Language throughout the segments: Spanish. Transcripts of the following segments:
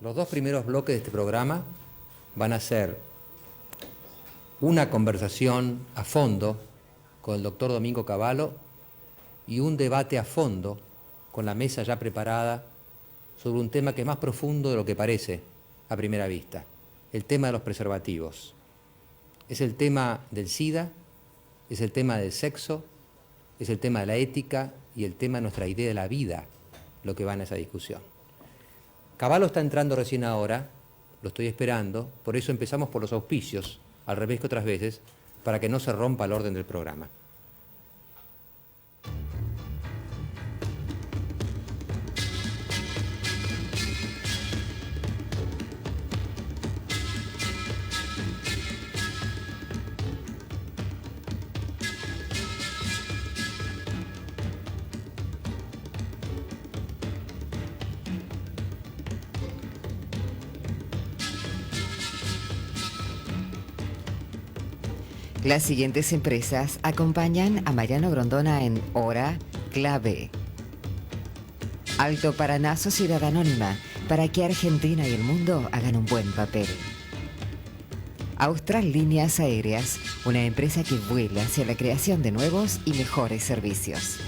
Los dos primeros bloques de este programa van a ser una conversación a fondo con el doctor Domingo Cavallo y un debate a fondo con la mesa ya preparada sobre un tema que es más profundo de lo que parece a primera vista, el tema de los preservativos. Es el tema del SIDA, es el tema del sexo, es el tema de la ética y el tema de nuestra idea de la vida, lo que va en esa discusión. Cavallo está entrando recién ahora, lo estoy esperando, por eso empezamos por los auspicios, al revés que otras veces, para que no se rompa el orden del programa. Las siguientes empresas acompañan a Mariano Grondona en Hora Clave. Alto Paraná Sociedad Anónima, para que Argentina y el mundo hagan un buen papel. Austral Líneas Aéreas, una empresa que vuela hacia la creación de nuevos y mejores servicios.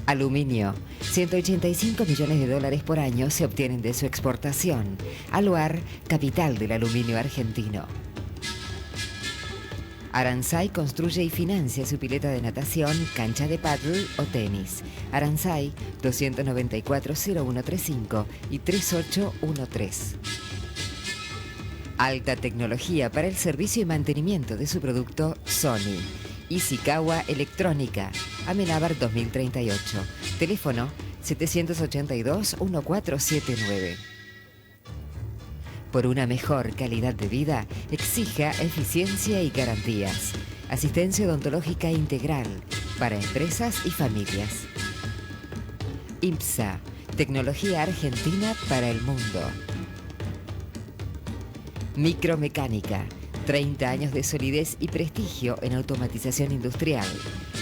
Aluminio, 185 millones de dólares por año se obtienen de su exportación. Aluar, capital del aluminio argentino. Aranzay construye y financia su pileta de natación, cancha de pádel o tenis. Aranzay 294-0135 y 3813. Alta tecnología para el servicio y mantenimiento de su producto Sony. Ishikawa Electrónica, Amenábar 2038. Teléfono 782-1479. Por una mejor calidad de vida, exija eficiencia y garantías. Asistencia odontológica integral para empresas y familias. IPSA, tecnología argentina para el mundo. Micromecánica, 30 años de solidez y prestigio en automatización industrial.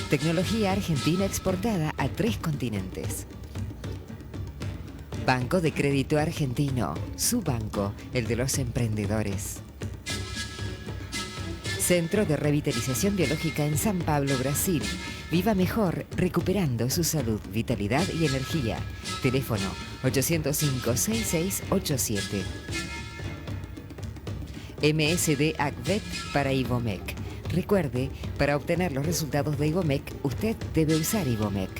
Tecnología argentina exportada a 3 continentes. Banco de Crédito Argentino, su banco, el de los emprendedores. Centro de Revitalización Biológica en San Pablo, Brasil. Viva mejor, recuperando su salud, vitalidad y energía. Teléfono 805-6687. MSD Acvet para Ivomec. Recuerde, para obtener los resultados de Ivomec, usted debe usar Ivomec.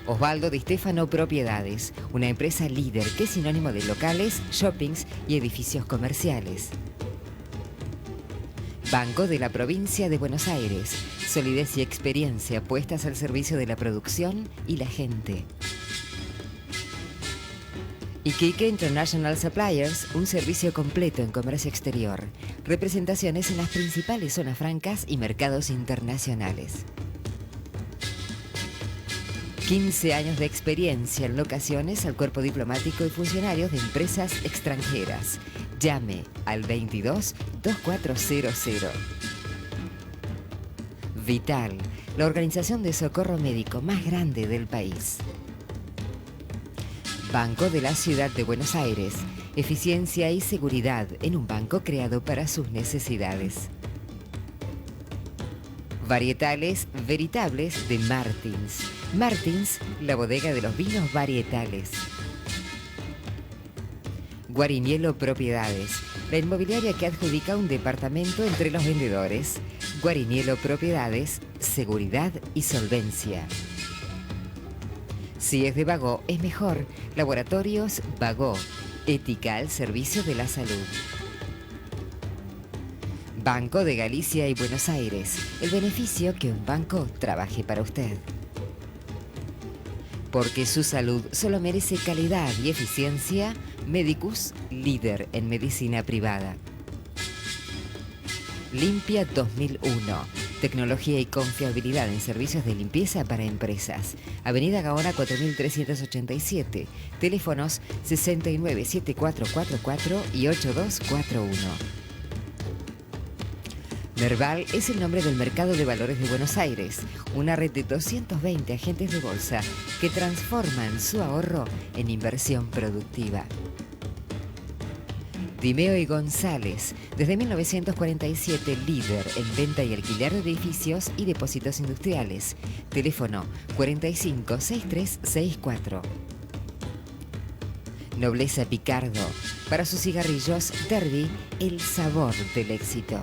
Osvaldo Di Stefano Propiedades, una empresa líder que es sinónimo de locales, shoppings y edificios comerciales. Banco de la Provincia de Buenos Aires, solidez y experiencia puestas al servicio de la producción y la gente. Iquique International Suppliers, un servicio completo en comercio exterior. Representaciones en las principales zonas francas y mercados internacionales. 15 años de experiencia en locaciones al cuerpo diplomático y funcionarios de empresas extranjeras. Llame al 22-2400. Vital, la organización de socorro médico más grande del país. Banco de la Ciudad de Buenos Aires. Eficiencia y seguridad en un banco creado para sus necesidades. Varietales veritables de Martins. Martins, la bodega de los vinos varietales. Guarinielo Propiedades, la inmobiliaria que adjudica un departamento entre los vendedores. Guarinielo Propiedades, seguridad y solvencia. Si es de Bagó, es mejor. Laboratorios Bagó, ética al servicio de la salud. Banco de Galicia y Buenos Aires, el beneficio que un banco trabaje para usted. Porque su salud solo merece calidad y eficiencia, Medicus, líder en medicina privada. Limpia 2001, tecnología y confiabilidad en servicios de limpieza para empresas. Avenida Gaona 4387, teléfonos 697444 y 8241. Merval es el nombre del Mercado de Valores de Buenos Aires, una red de 220 agentes de bolsa que transforman su ahorro en inversión productiva. Dimeo y González, desde 1947 líder en venta y alquiler de edificios y depósitos industriales. Teléfono 456364. Nobleza Picardo, para sus cigarrillos Derby, el sabor del éxito.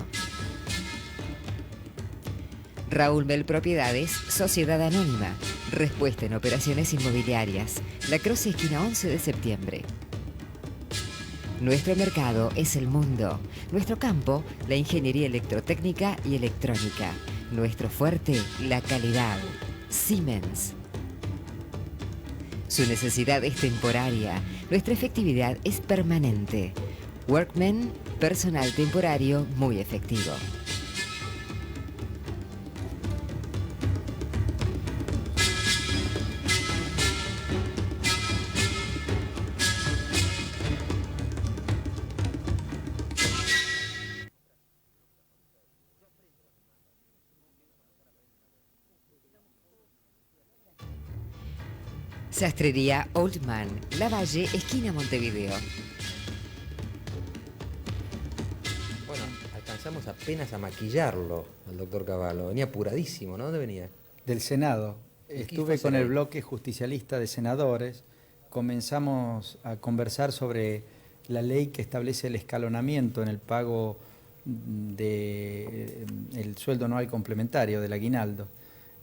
Raúl Mel Propiedades, Sociedad Anónima, respuesta en operaciones inmobiliarias. La Croce, esquina 11 de septiembre. Nuestro mercado es el mundo. Nuestro campo, la ingeniería electrotécnica y electrónica. Nuestro fuerte, la calidad. Siemens. Su necesidad es temporaria. Nuestra efectividad es permanente. Workmen, personal temporario muy efectivo. Sastrería Oldman, Lavalle, esquina Montevideo. Bueno, alcanzamos apenas a maquillarlo al doctor Cavallo. Venía apuradísimo, ¿no? ¿Dónde venía? Del Senado. Estuve con el bloque justicialista de senadores. Comenzamos a conversar sobre la ley que establece el escalonamiento en el pago del sueldo anual complementario del aguinaldo.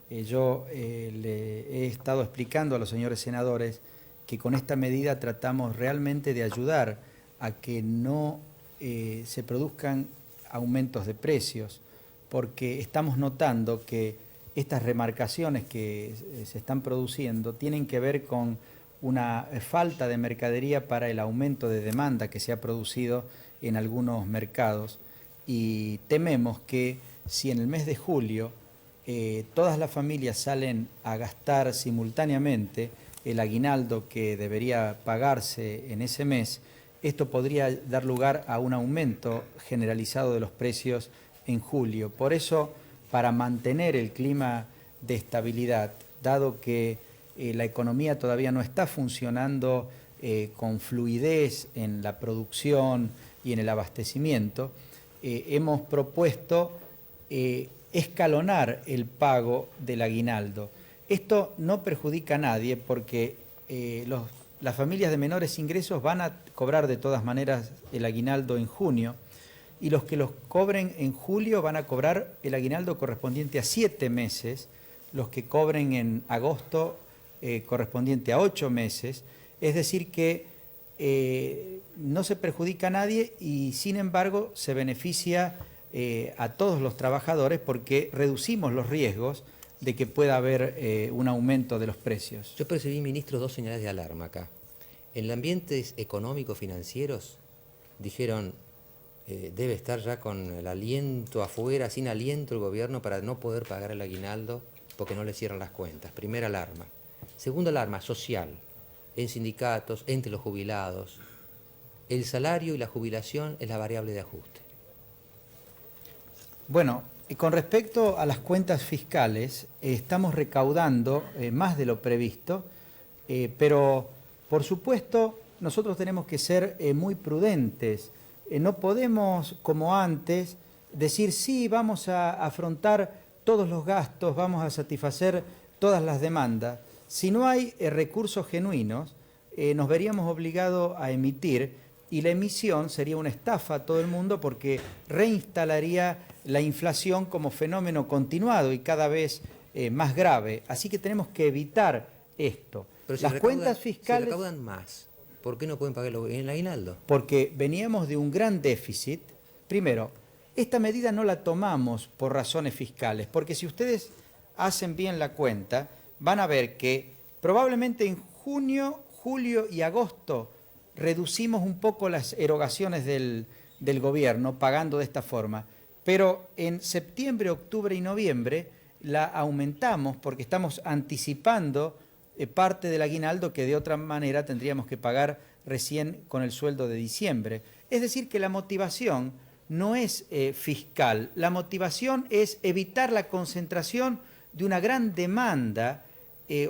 Yo le he estado explicando a los señores senadores que con esta medida tratamos realmente de ayudar a que no se produzcan aumentos de precios, porque estamos notando que estas remarcaciones que se están produciendo tienen que ver con una falta de mercadería para el aumento de demanda que se ha producido en algunos mercados, y tememos que si en el mes de julio todas las familias salen a gastar simultáneamente el aguinaldo que debería pagarse en ese mes, esto podría dar lugar a un aumento generalizado de los precios en julio. Por eso, para mantener el clima de estabilidad, dado que la economía todavía no está funcionando con fluidez en la producción y en el abastecimiento, hemos propuesto escalonar el pago del aguinaldo. Esto no perjudica a nadie porque las familias de menores ingresos van a cobrar de todas maneras el aguinaldo en junio, y los que los cobren en julio van a cobrar el aguinaldo correspondiente a 7 meses, los que cobren en agosto correspondiente a 8 meses, es decir que no se perjudica a nadie y sin embargo se beneficia a todos los trabajadores porque reducimos los riesgos de que pueda haber un aumento de los precios. Yo percibí, ministro, dos señales de alarma acá. En los ambientes económicos financieros dijeron debe estar ya con el aliento afuera, sin aliento el gobierno para no poder pagar el aguinaldo porque no le cierran las cuentas. Primera alarma. Segunda alarma, social, en sindicatos, entre los jubilados. El salario y la jubilación es la variable de ajuste. Bueno, con respecto a las cuentas fiscales, estamos recaudando más de lo previsto, pero por supuesto nosotros tenemos que ser muy prudentes. No podemos, como antes, decir sí, vamos a afrontar todos los gastos, vamos a satisfacer todas las demandas. Si no hay recursos genuinos, nos veríamos obligados a emitir, y la emisión sería una estafa a todo el mundo porque reinstalaría la inflación como fenómeno continuado y cada vez más grave. Así que tenemos que evitar esto. Pero si las cuentas fiscales... Si recaudan más, ¿por qué no pueden pagar el aguinaldo? Porque veníamos de un gran déficit. Primero, esta medida no la tomamos por razones fiscales, porque si ustedes hacen bien la cuenta, van a ver que probablemente en junio, julio y agosto reducimos un poco las erogaciones del gobierno pagando de esta forma, pero en septiembre, octubre y noviembre la aumentamos porque estamos anticipando parte del aguinaldo que de otra manera tendríamos que pagar recién con el sueldo de diciembre. Es decir, que la motivación no es fiscal. La motivación es evitar la concentración de una gran demanda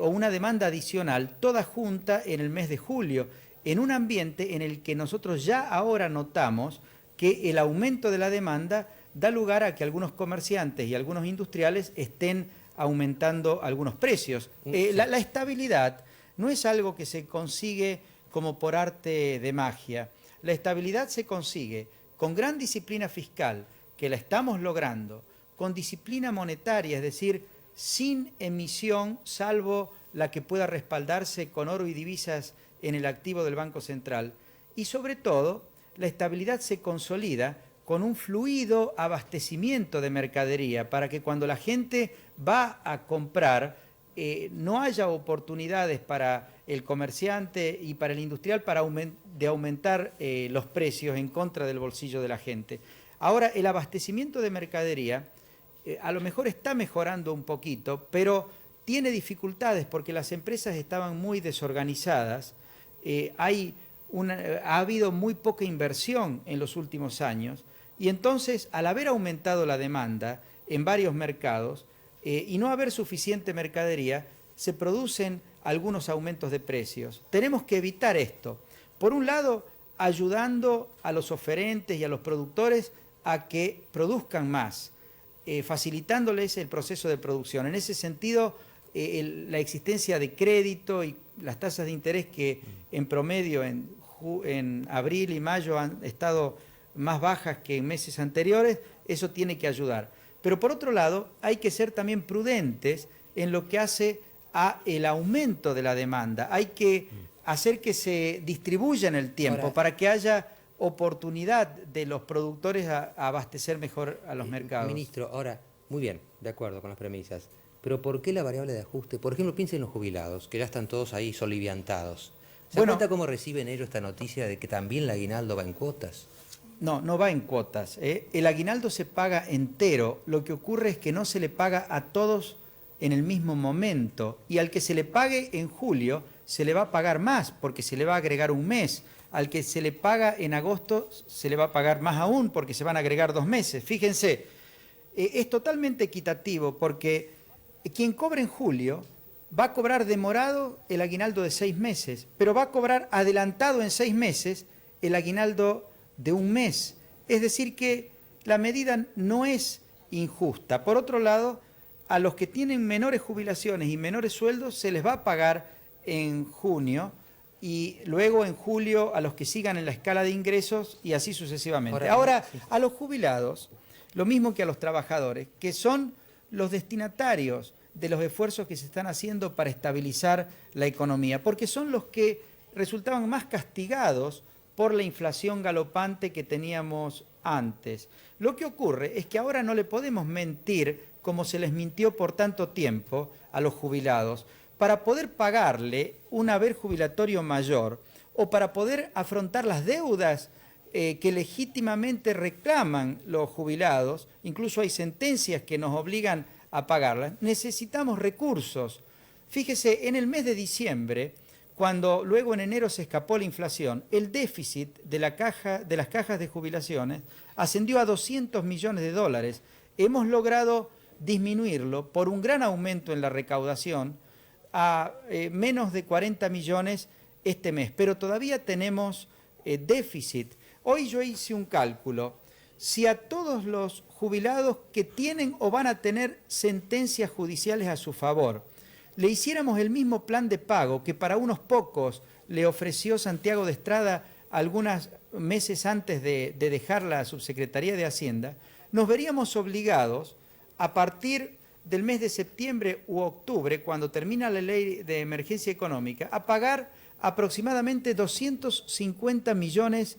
o una demanda adicional, toda junta en el mes de julio, en un ambiente en el que nosotros ya ahora notamos que el aumento de la demanda da lugar a que algunos comerciantes y algunos industriales estén aumentando algunos precios. La estabilidad no es algo que se consigue como por arte de magia. La estabilidad se consigue con gran disciplina fiscal, que la estamos logrando, con disciplina monetaria, es decir, sin emisión, salvo la que pueda respaldarse con oro y divisas en el activo del Banco Central. Y sobre todo, la estabilidad se consolida con un fluido abastecimiento de mercadería para que cuando la gente va a comprar no haya oportunidades para el comerciante y para el industrial de aumentar los precios en contra del bolsillo de la gente. Ahora, el abastecimiento de mercadería a lo mejor está mejorando un poquito, pero tiene dificultades porque las empresas estaban muy desorganizadas, ha habido muy poca inversión en los últimos años y entonces al haber aumentado la demanda en varios mercados y no haber suficiente mercadería, se producen algunos aumentos de precios. Tenemos que evitar esto. Por un lado, ayudando a los oferentes y a los productores a que produzcan más, facilitándoles el proceso de producción. En ese sentido, la existencia de crédito y las tasas de interés que en promedio en abril y mayo han estado más bajas que en meses anteriores, eso tiene que ayudar. Pero por otro lado, hay que ser también prudentes en lo que hace a el aumento de la demanda. Hay que hacer que se distribuya en el tiempo. Ahora, para que haya oportunidad de los productores a abastecer mejor a los mercados. Ministro, ahora, muy bien, de acuerdo con las premisas, pero ¿por qué la variable de ajuste? Por ejemplo, piensen en los jubilados, que ya están todos ahí soliviantados. ¿Se da cuenta cómo reciben ellos esta noticia de que también el aguinaldo va en cuotas? No, no va en cuotas. El aguinaldo se paga entero. Lo que ocurre es que no se le paga a todos en el mismo momento. Y al que se le pague en julio, se le va a pagar más, porque se le va a agregar un mes. Al que se le paga en agosto, se le va a pagar más aún, porque se van a agregar 2 meses. Fíjense, es totalmente equitativo, porque quien cobra en julio va a cobrar demorado el aguinaldo de 6 meses, pero va a cobrar adelantado en 6 meses el aguinaldo de 1 mes. Es decir que la medida no es injusta. Por otro lado, a los que tienen menores jubilaciones y menores sueldos se les va a pagar en junio y luego en julio a los que sigan en la escala de ingresos y así sucesivamente. Ahora, a los jubilados, lo mismo que a los trabajadores, que son los destinatarios de los esfuerzos que se están haciendo para estabilizar la economía, porque son los que resultaban más castigados por la inflación galopante que teníamos antes. Lo que ocurre es que ahora no le podemos mentir como se les mintió por tanto tiempo a los jubilados, para poder pagarle un haber jubilatorio mayor o para poder afrontar las deudas que legítimamente reclaman los jubilados, incluso hay sentencias que nos obligan a pagarlas, necesitamos recursos. Fíjese, en el mes de diciembre, cuando luego en enero se escapó la inflación, el déficit de las cajas de jubilaciones ascendió a $200 millones. Hemos logrado disminuirlo por un gran aumento en la recaudación a menos de 40 millones este mes, pero todavía tenemos déficit. Hoy yo hice un cálculo. Si a todos los jubilados que tienen o van a tener sentencias judiciales a su favor, le hiciéramos el mismo plan de pago que para unos pocos le ofreció Santiago de Estrada algunos meses antes de dejar la Subsecretaría de Hacienda, nos veríamos obligados a partir del mes de septiembre u octubre, cuando termina la ley de emergencia económica, a pagar aproximadamente $250 millones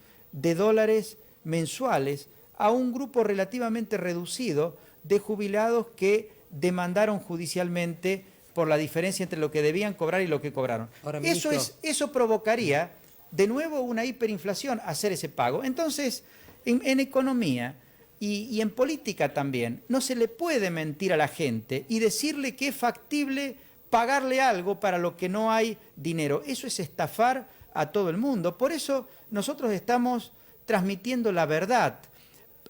mensuales a un grupo relativamente reducido de jubilados que demandaron judicialmente por la diferencia entre lo que debían cobrar y lo que cobraron. Ahora, eso provocaría de nuevo una hiperinflación, hacer ese pago. Entonces, en economía y en política también, no se le puede mentir a la gente y decirle que es factible pagarle algo para lo que no hay dinero. Eso es estafar a todo el mundo. Por eso nosotros estamos transmitiendo la verdad.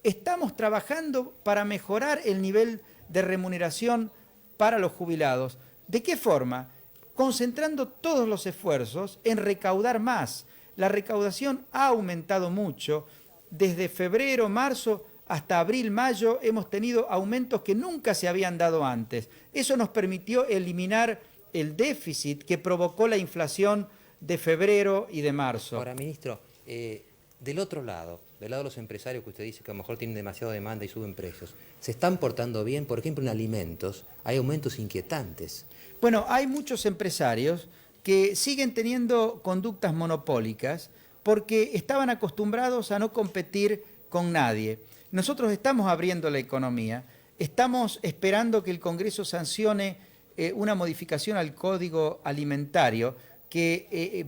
estamos trabajando para mejorar el nivel de remuneración para los jubilados. ¿De qué forma? Concentrando todos los esfuerzos en recaudar más. La recaudación ha aumentado mucho. Desde febrero, marzo hasta abril, mayo hemos tenido aumentos que nunca se habían dado antes. Eso nos permitió eliminar el déficit que provocó la inflación de febrero y de marzo. Ahora, ministro, del otro lado, del lado de los empresarios que usted dice que a lo mejor tienen demasiada demanda y suben precios, ¿se están portando bien? Por ejemplo, en alimentos hay aumentos inquietantes. Bueno, hay muchos empresarios que siguen teniendo conductas monopólicas porque estaban acostumbrados a no competir con nadie. Nosotros estamos abriendo la economía, estamos esperando que el Congreso sancione una modificación al Código Alimentario que,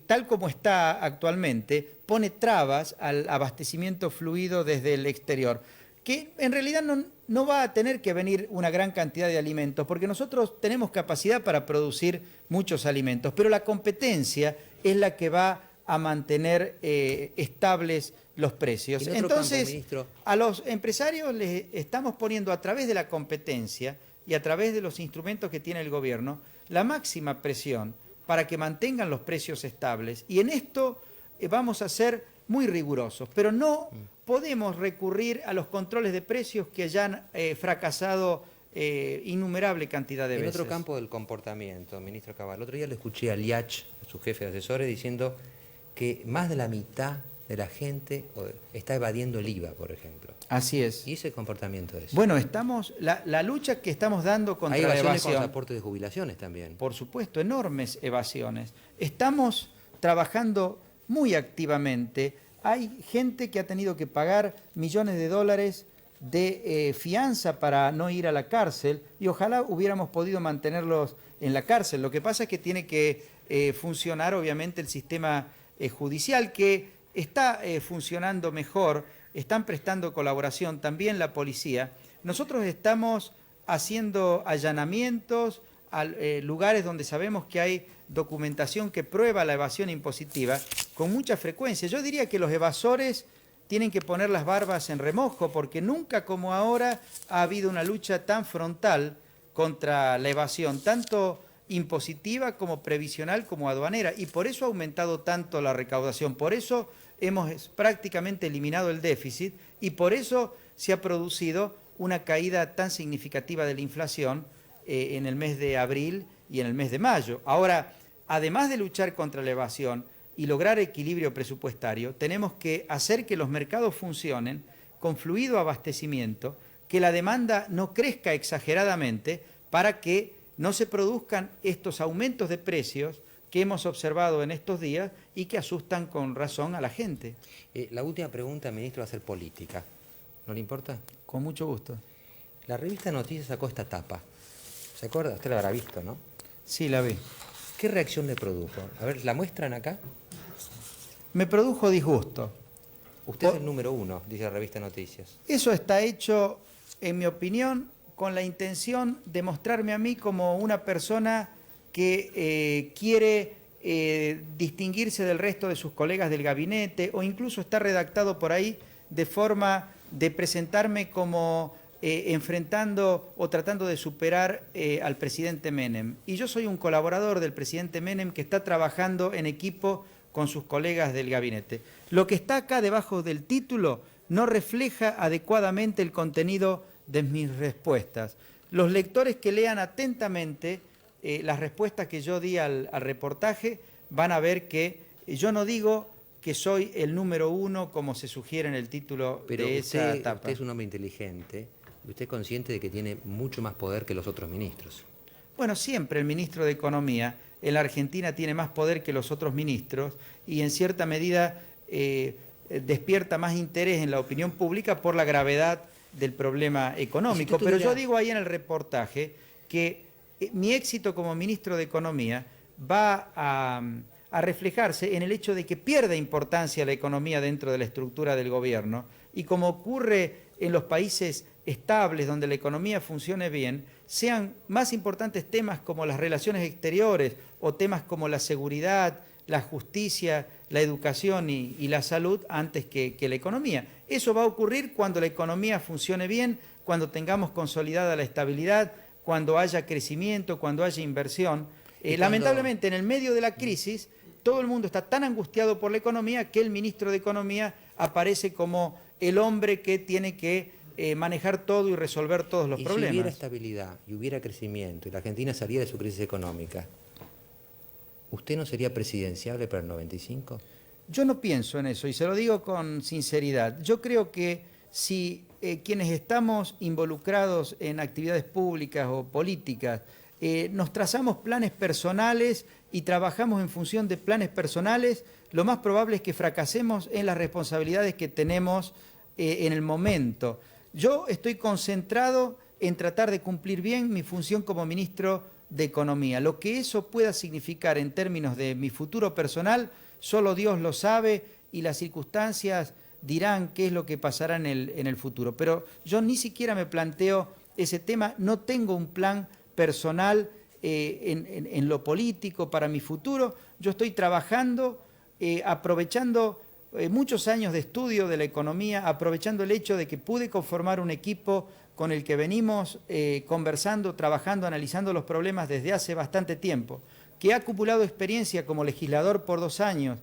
tal como está actualmente, pone trabas al abastecimiento fluido desde el exterior, que en realidad no va a tener que venir una gran cantidad de alimentos, porque nosotros tenemos capacidad para producir muchos alimentos, pero la competencia es la que va a mantener estables los precios. Entonces, a los empresarios les estamos poniendo a través de la competencia y a través de los instrumentos que tiene el gobierno la máxima presión para que mantengan los precios estables. Y en esto vamos a ser muy rigurosos, pero no podemos recurrir a los controles de precios que ya han fracasado innumerable cantidad de veces. En otro campo del comportamiento, ministro Cavallo, el otro día le escuché a Liach, su jefe de asesores, diciendo que más de la mitad de la gente está evadiendo el IVA, por ejemplo. Así es. ¿Y ese comportamiento es? Bueno, la lucha que estamos dando contra la evasión... Hay evasiones con los aportes de jubilaciones también. Por supuesto, enormes evasiones. Estamos trabajando muy activamente. Hay gente que ha tenido que pagar millones de dólares de fianza para no ir a la cárcel y ojalá hubiéramos podido mantenerlos en la cárcel. Lo que pasa es que tiene que funcionar obviamente el sistema judicial, que está funcionando mejor, están prestando colaboración también la policía. Nosotros estamos haciendo allanamientos a lugares donde sabemos que hay documentación que prueba la evasión impositiva con mucha frecuencia. Yo diría que los evasores tienen que poner las barbas en remojo porque nunca como ahora ha habido una lucha tan frontal contra la evasión, tanto impositiva como previsional como aduanera, y por eso ha aumentado tanto la recaudación, por eso hemos prácticamente eliminado el déficit y por eso se ha producido una caída tan significativa de la inflación en el mes de abril y en el mes de mayo. Ahora, además de luchar contra la evasión y lograr equilibrio presupuestario, tenemos que hacer que los mercados funcionen con fluido abastecimiento, que la demanda no crezca exageradamente para que no se produzcan estos aumentos de precios que hemos observado en estos días y que asustan con razón a la gente. La última pregunta, ministro, va a ser política. ¿No le importa? Con mucho gusto. La revista Noticias sacó esta tapa. ¿Se acuerda? Usted la habrá visto, ¿no? Sí, la vi. ¿Qué reacción le produjo? A ver, ¿la muestran acá? Me produjo disgusto. Usted es el número 1, dice la revista Noticias. Eso está hecho, en mi opinión, con la intención de mostrarme a mí como una persona que quiere distinguirse del resto de sus colegas del gabinete, o incluso está redactado por ahí de forma de presentarme como enfrentando o tratando de superar al presidente Menem. Y yo soy un colaborador del presidente Menem que está trabajando en equipo con sus colegas del gabinete. Lo que está acá debajo del título no refleja adecuadamente el contenido de mis respuestas. Los lectores que lean atentamente las respuestas que yo di al reportaje van a ver que yo no digo que soy el número 1 como se sugiere en el título de esa etapa. Usted es un hombre inteligente y usted es consciente de que tiene mucho más poder que los otros ministros. Bueno, siempre el ministro de Economía en la Argentina tiene más poder que los otros ministros y en cierta medida despierta más interés en la opinión pública por la gravedad del problema económico. Pero yo digo ahí en el reportaje que mi éxito como ministro de Economía va a reflejarse en el hecho de que pierda importancia la economía dentro de la estructura del gobierno y como ocurre en los países estables donde la economía funcione bien, sean más importantes temas como las relaciones exteriores o temas como la seguridad, la justicia, la educación y la salud antes que la economía. Eso va a ocurrir cuando la economía funcione bien, cuando tengamos consolidada la estabilidad, cuando haya crecimiento, cuando haya inversión. Lamentablemente, en el medio de la crisis, todo el mundo está tan angustiado por la economía que el ministro de Economía aparece como el hombre que tiene que manejar todo y resolver todos los problemas. Si hubiera estabilidad y hubiera crecimiento y la Argentina salía de su crisis económica, ¿usted no sería presidenciable para el 95? Yo no pienso en eso y se lo digo con sinceridad. Yo creo que si quienes estamos involucrados en actividades públicas o políticas nos trazamos planes personales y trabajamos en función de planes personales, lo más probable es que fracasemos en las responsabilidades que tenemos en el momento. Yo estoy concentrado en tratar de cumplir bien mi función como ministro de Economía. Lo que eso pueda significar en términos de mi futuro personal, solo Dios lo sabe y las circunstancias dirán qué es lo que pasará en el futuro. Pero yo ni siquiera me planteo ese tema, no tengo un plan personal en lo político para mi futuro. Yo estoy trabajando, aprovechando muchos años de estudio de la economía, aprovechando el hecho de que pude conformar un equipo con el que venimos conversando, trabajando, analizando los problemas desde hace bastante tiempo, que ha acumulado experiencia como legislador por 2 años.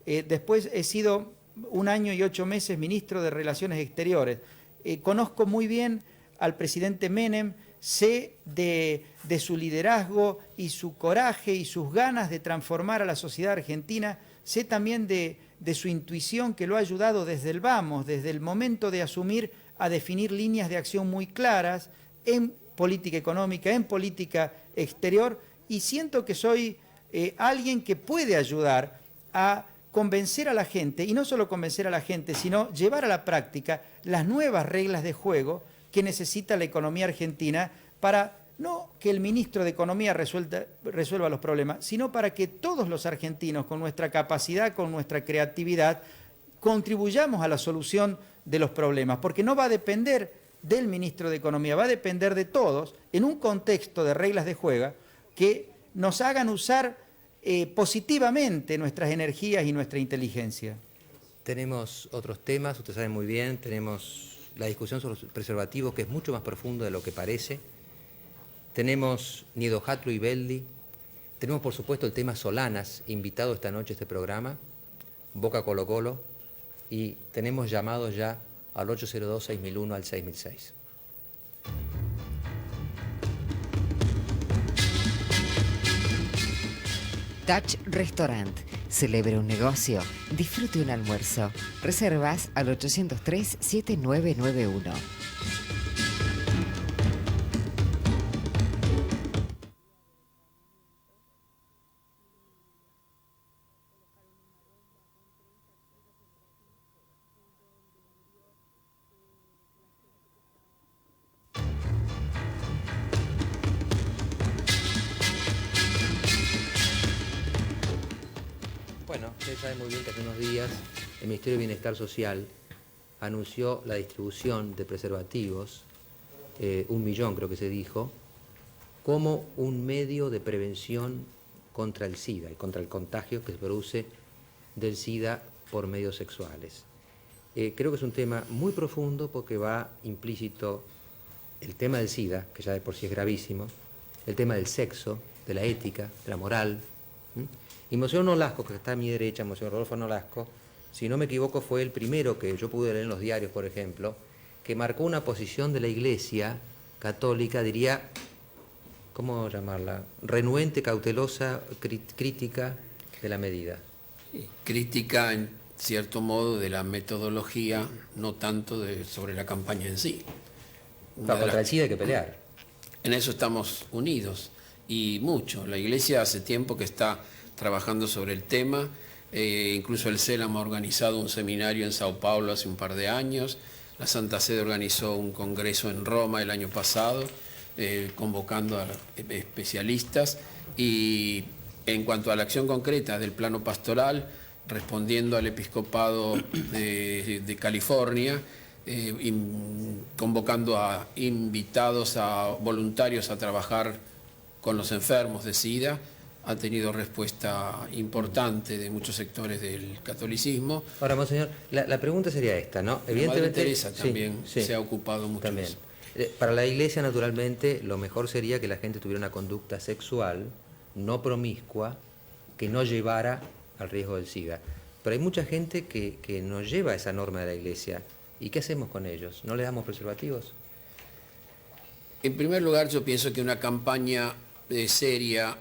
Después he sido 1 año y 8 meses ministro de Relaciones Exteriores. Conozco muy bien al presidente Menem, sé de su liderazgo y su coraje y sus ganas de transformar a la sociedad argentina, sé también de su intuición que lo ha ayudado desde el vamos, desde el momento de asumir a definir líneas de acción muy claras en política económica, en política exterior, y siento que soy alguien que puede ayudar a convencer a la gente, y no solo convencer a la gente, sino llevar a la práctica las nuevas reglas de juego que necesita la economía argentina para no que el ministro de Economía resuelva los problemas, sino para que todos los argentinos, con nuestra capacidad, con nuestra creatividad, contribuyamos a la solución de los problemas, porque no va a depender del ministro de Economía, va a depender de todos en un contexto de reglas de juego que nos hagan usar positivamente nuestras energías y nuestra inteligencia. Tenemos otros temas, usted sabe muy bien, tenemos la discusión sobre los preservativos, que es mucho más profundo de lo que parece. Tenemos Nido Hatlo y Beldi. Tenemos, por supuesto, el tema Solanas, invitado esta noche a este programa, Boca Colo Colo, y tenemos llamados ya al 802-6001 al 6006. Touch Restaurant. Celebre un negocio. Disfrute un almuerzo. Reservas al 803-7991. Bueno, usted sabe muy bien que hace unos días el Ministerio de Bienestar Social anunció la distribución de preservativos, 1 millón creo que se dijo, como un medio de prevención contra el SIDA y contra el contagio que se produce del SIDA por medios sexuales. Creo que es un tema muy profundo porque va implícito el tema del SIDA, que ya de por sí es gravísimo, el tema del sexo, de la ética, de la moral. Y Monseñor Nolasco, que está a mi derecha, Monseñor Rodolfo Nolasco, si no me equivoco fue el primero que yo pude leer en los diarios, por ejemplo, que marcó una posición de la Iglesia católica, diría, ¿cómo llamarla? Renuente, cautelosa, crítica de la medida. Crítica, en cierto modo, de la metodología, no tanto sobre la campaña en sí. Contra el SIDA hay que pelear. En eso estamos unidos, y mucho. La Iglesia hace tiempo que está trabajando sobre el tema, incluso el CELAM ha organizado un seminario en Sao Paulo hace un par de años, la Santa Sede organizó un congreso en Roma el año pasado, convocando a especialistas, y en cuanto a la acción concreta del plano pastoral, respondiendo al episcopado de California, convocando a invitados, a voluntarios a trabajar con los enfermos de SIDA, ha tenido respuesta importante de muchos sectores del catolicismo. Ahora, monseñor, la pregunta sería esta, ¿no? La Madre Teresa también se ha ocupado mucho de eso. Para la Iglesia, naturalmente, lo mejor sería que la gente tuviera una conducta sexual no promiscua que no llevara al riesgo del SIDA. Pero hay mucha gente que no lleva esa norma de la Iglesia. ¿Y qué hacemos con ellos? ¿No les damos preservativos? En primer lugar, yo pienso que una campaña seria,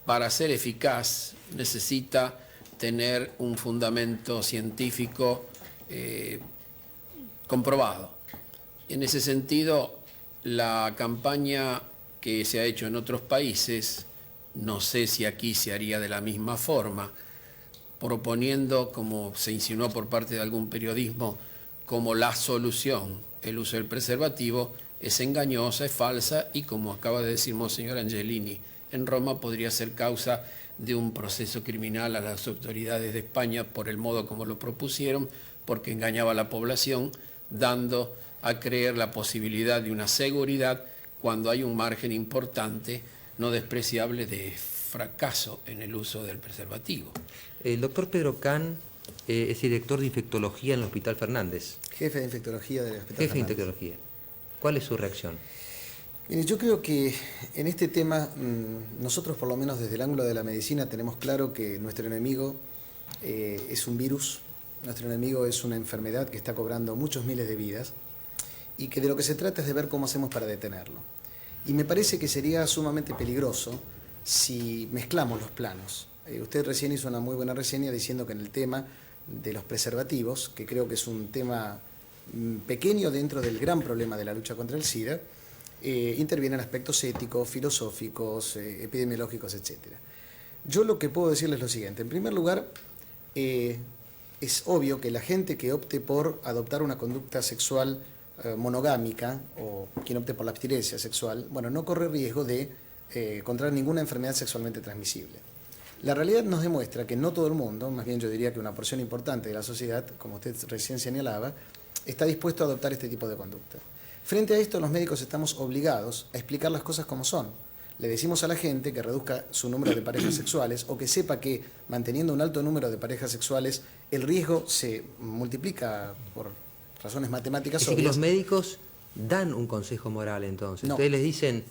para ser eficaz, necesita tener un fundamento científico comprobado. En ese sentido, la campaña que se ha hecho en otros países, no sé si aquí se haría de la misma forma, proponiendo, como se insinuó por parte de algún periodismo, como la solución el uso del preservativo, es engañosa, es falsa y, como acaba de decir Monseñor Angelini, en Roma podría ser causa de un proceso criminal a las autoridades de España por el modo como lo propusieron, porque engañaba a la población, dando a creer la posibilidad de una seguridad cuando hay un margen importante, no despreciable, de fracaso en el uso del preservativo. El doctor Pedro Can es director de infectología en el Hospital Fernández. Jefe de infectología del Hospital Jefe de Fernández. infectología. ¿Cuál es su reacción? Mire, yo creo que en este tema nosotros, por lo menos desde el ángulo de la medicina, tenemos claro que nuestro enemigo es un virus, nuestro enemigo es una enfermedad que está cobrando muchos miles de vidas y que de lo que se trata es de ver cómo hacemos para detenerlo. Y me parece que sería sumamente peligroso si mezclamos los planos. Usted recién hizo una muy buena reseña diciendo que en el tema de los preservativos, que creo que es un tema pequeño dentro del gran problema de la lucha contra el SIDA, intervienen aspectos éticos, filosóficos, epidemiológicos, etc. Yo lo que puedo decirles es lo siguiente. En primer lugar, es obvio que la gente que opte por adoptar una conducta sexual monogámica, o quien opte por la abstinencia sexual, bueno, no corre riesgo de contraer ninguna enfermedad sexualmente transmisible. La realidad nos demuestra que no todo el mundo, más bien yo diría que una porción importante de la sociedad, como usted recién señalaba, está dispuesto a adoptar este tipo de conducta. Frente a esto, los médicos estamos obligados a explicar las cosas como son. Le decimos a la gente que reduzca su número de parejas sexuales o que sepa que manteniendo un alto número de parejas sexuales el riesgo se multiplica por razones matemáticas Es obvias. que los médicos dan un consejo moral entonces. No. Ustedes les dicen,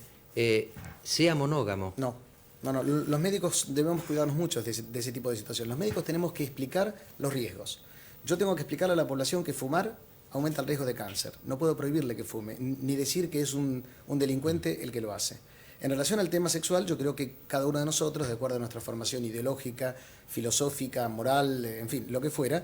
sea monógamo. No, los médicos debemos cuidarnos mucho de ese tipo de situaciones. Los médicos tenemos que explicar los riesgos. Yo tengo que explicarle a la población que fumar aumenta el riesgo de cáncer. No puedo prohibirle que fume, ni decir que es un delincuente el que lo hace. En relación al tema sexual, yo creo que cada uno de nosotros, de acuerdo a nuestra formación ideológica, filosófica, moral, en fin, lo que fuera,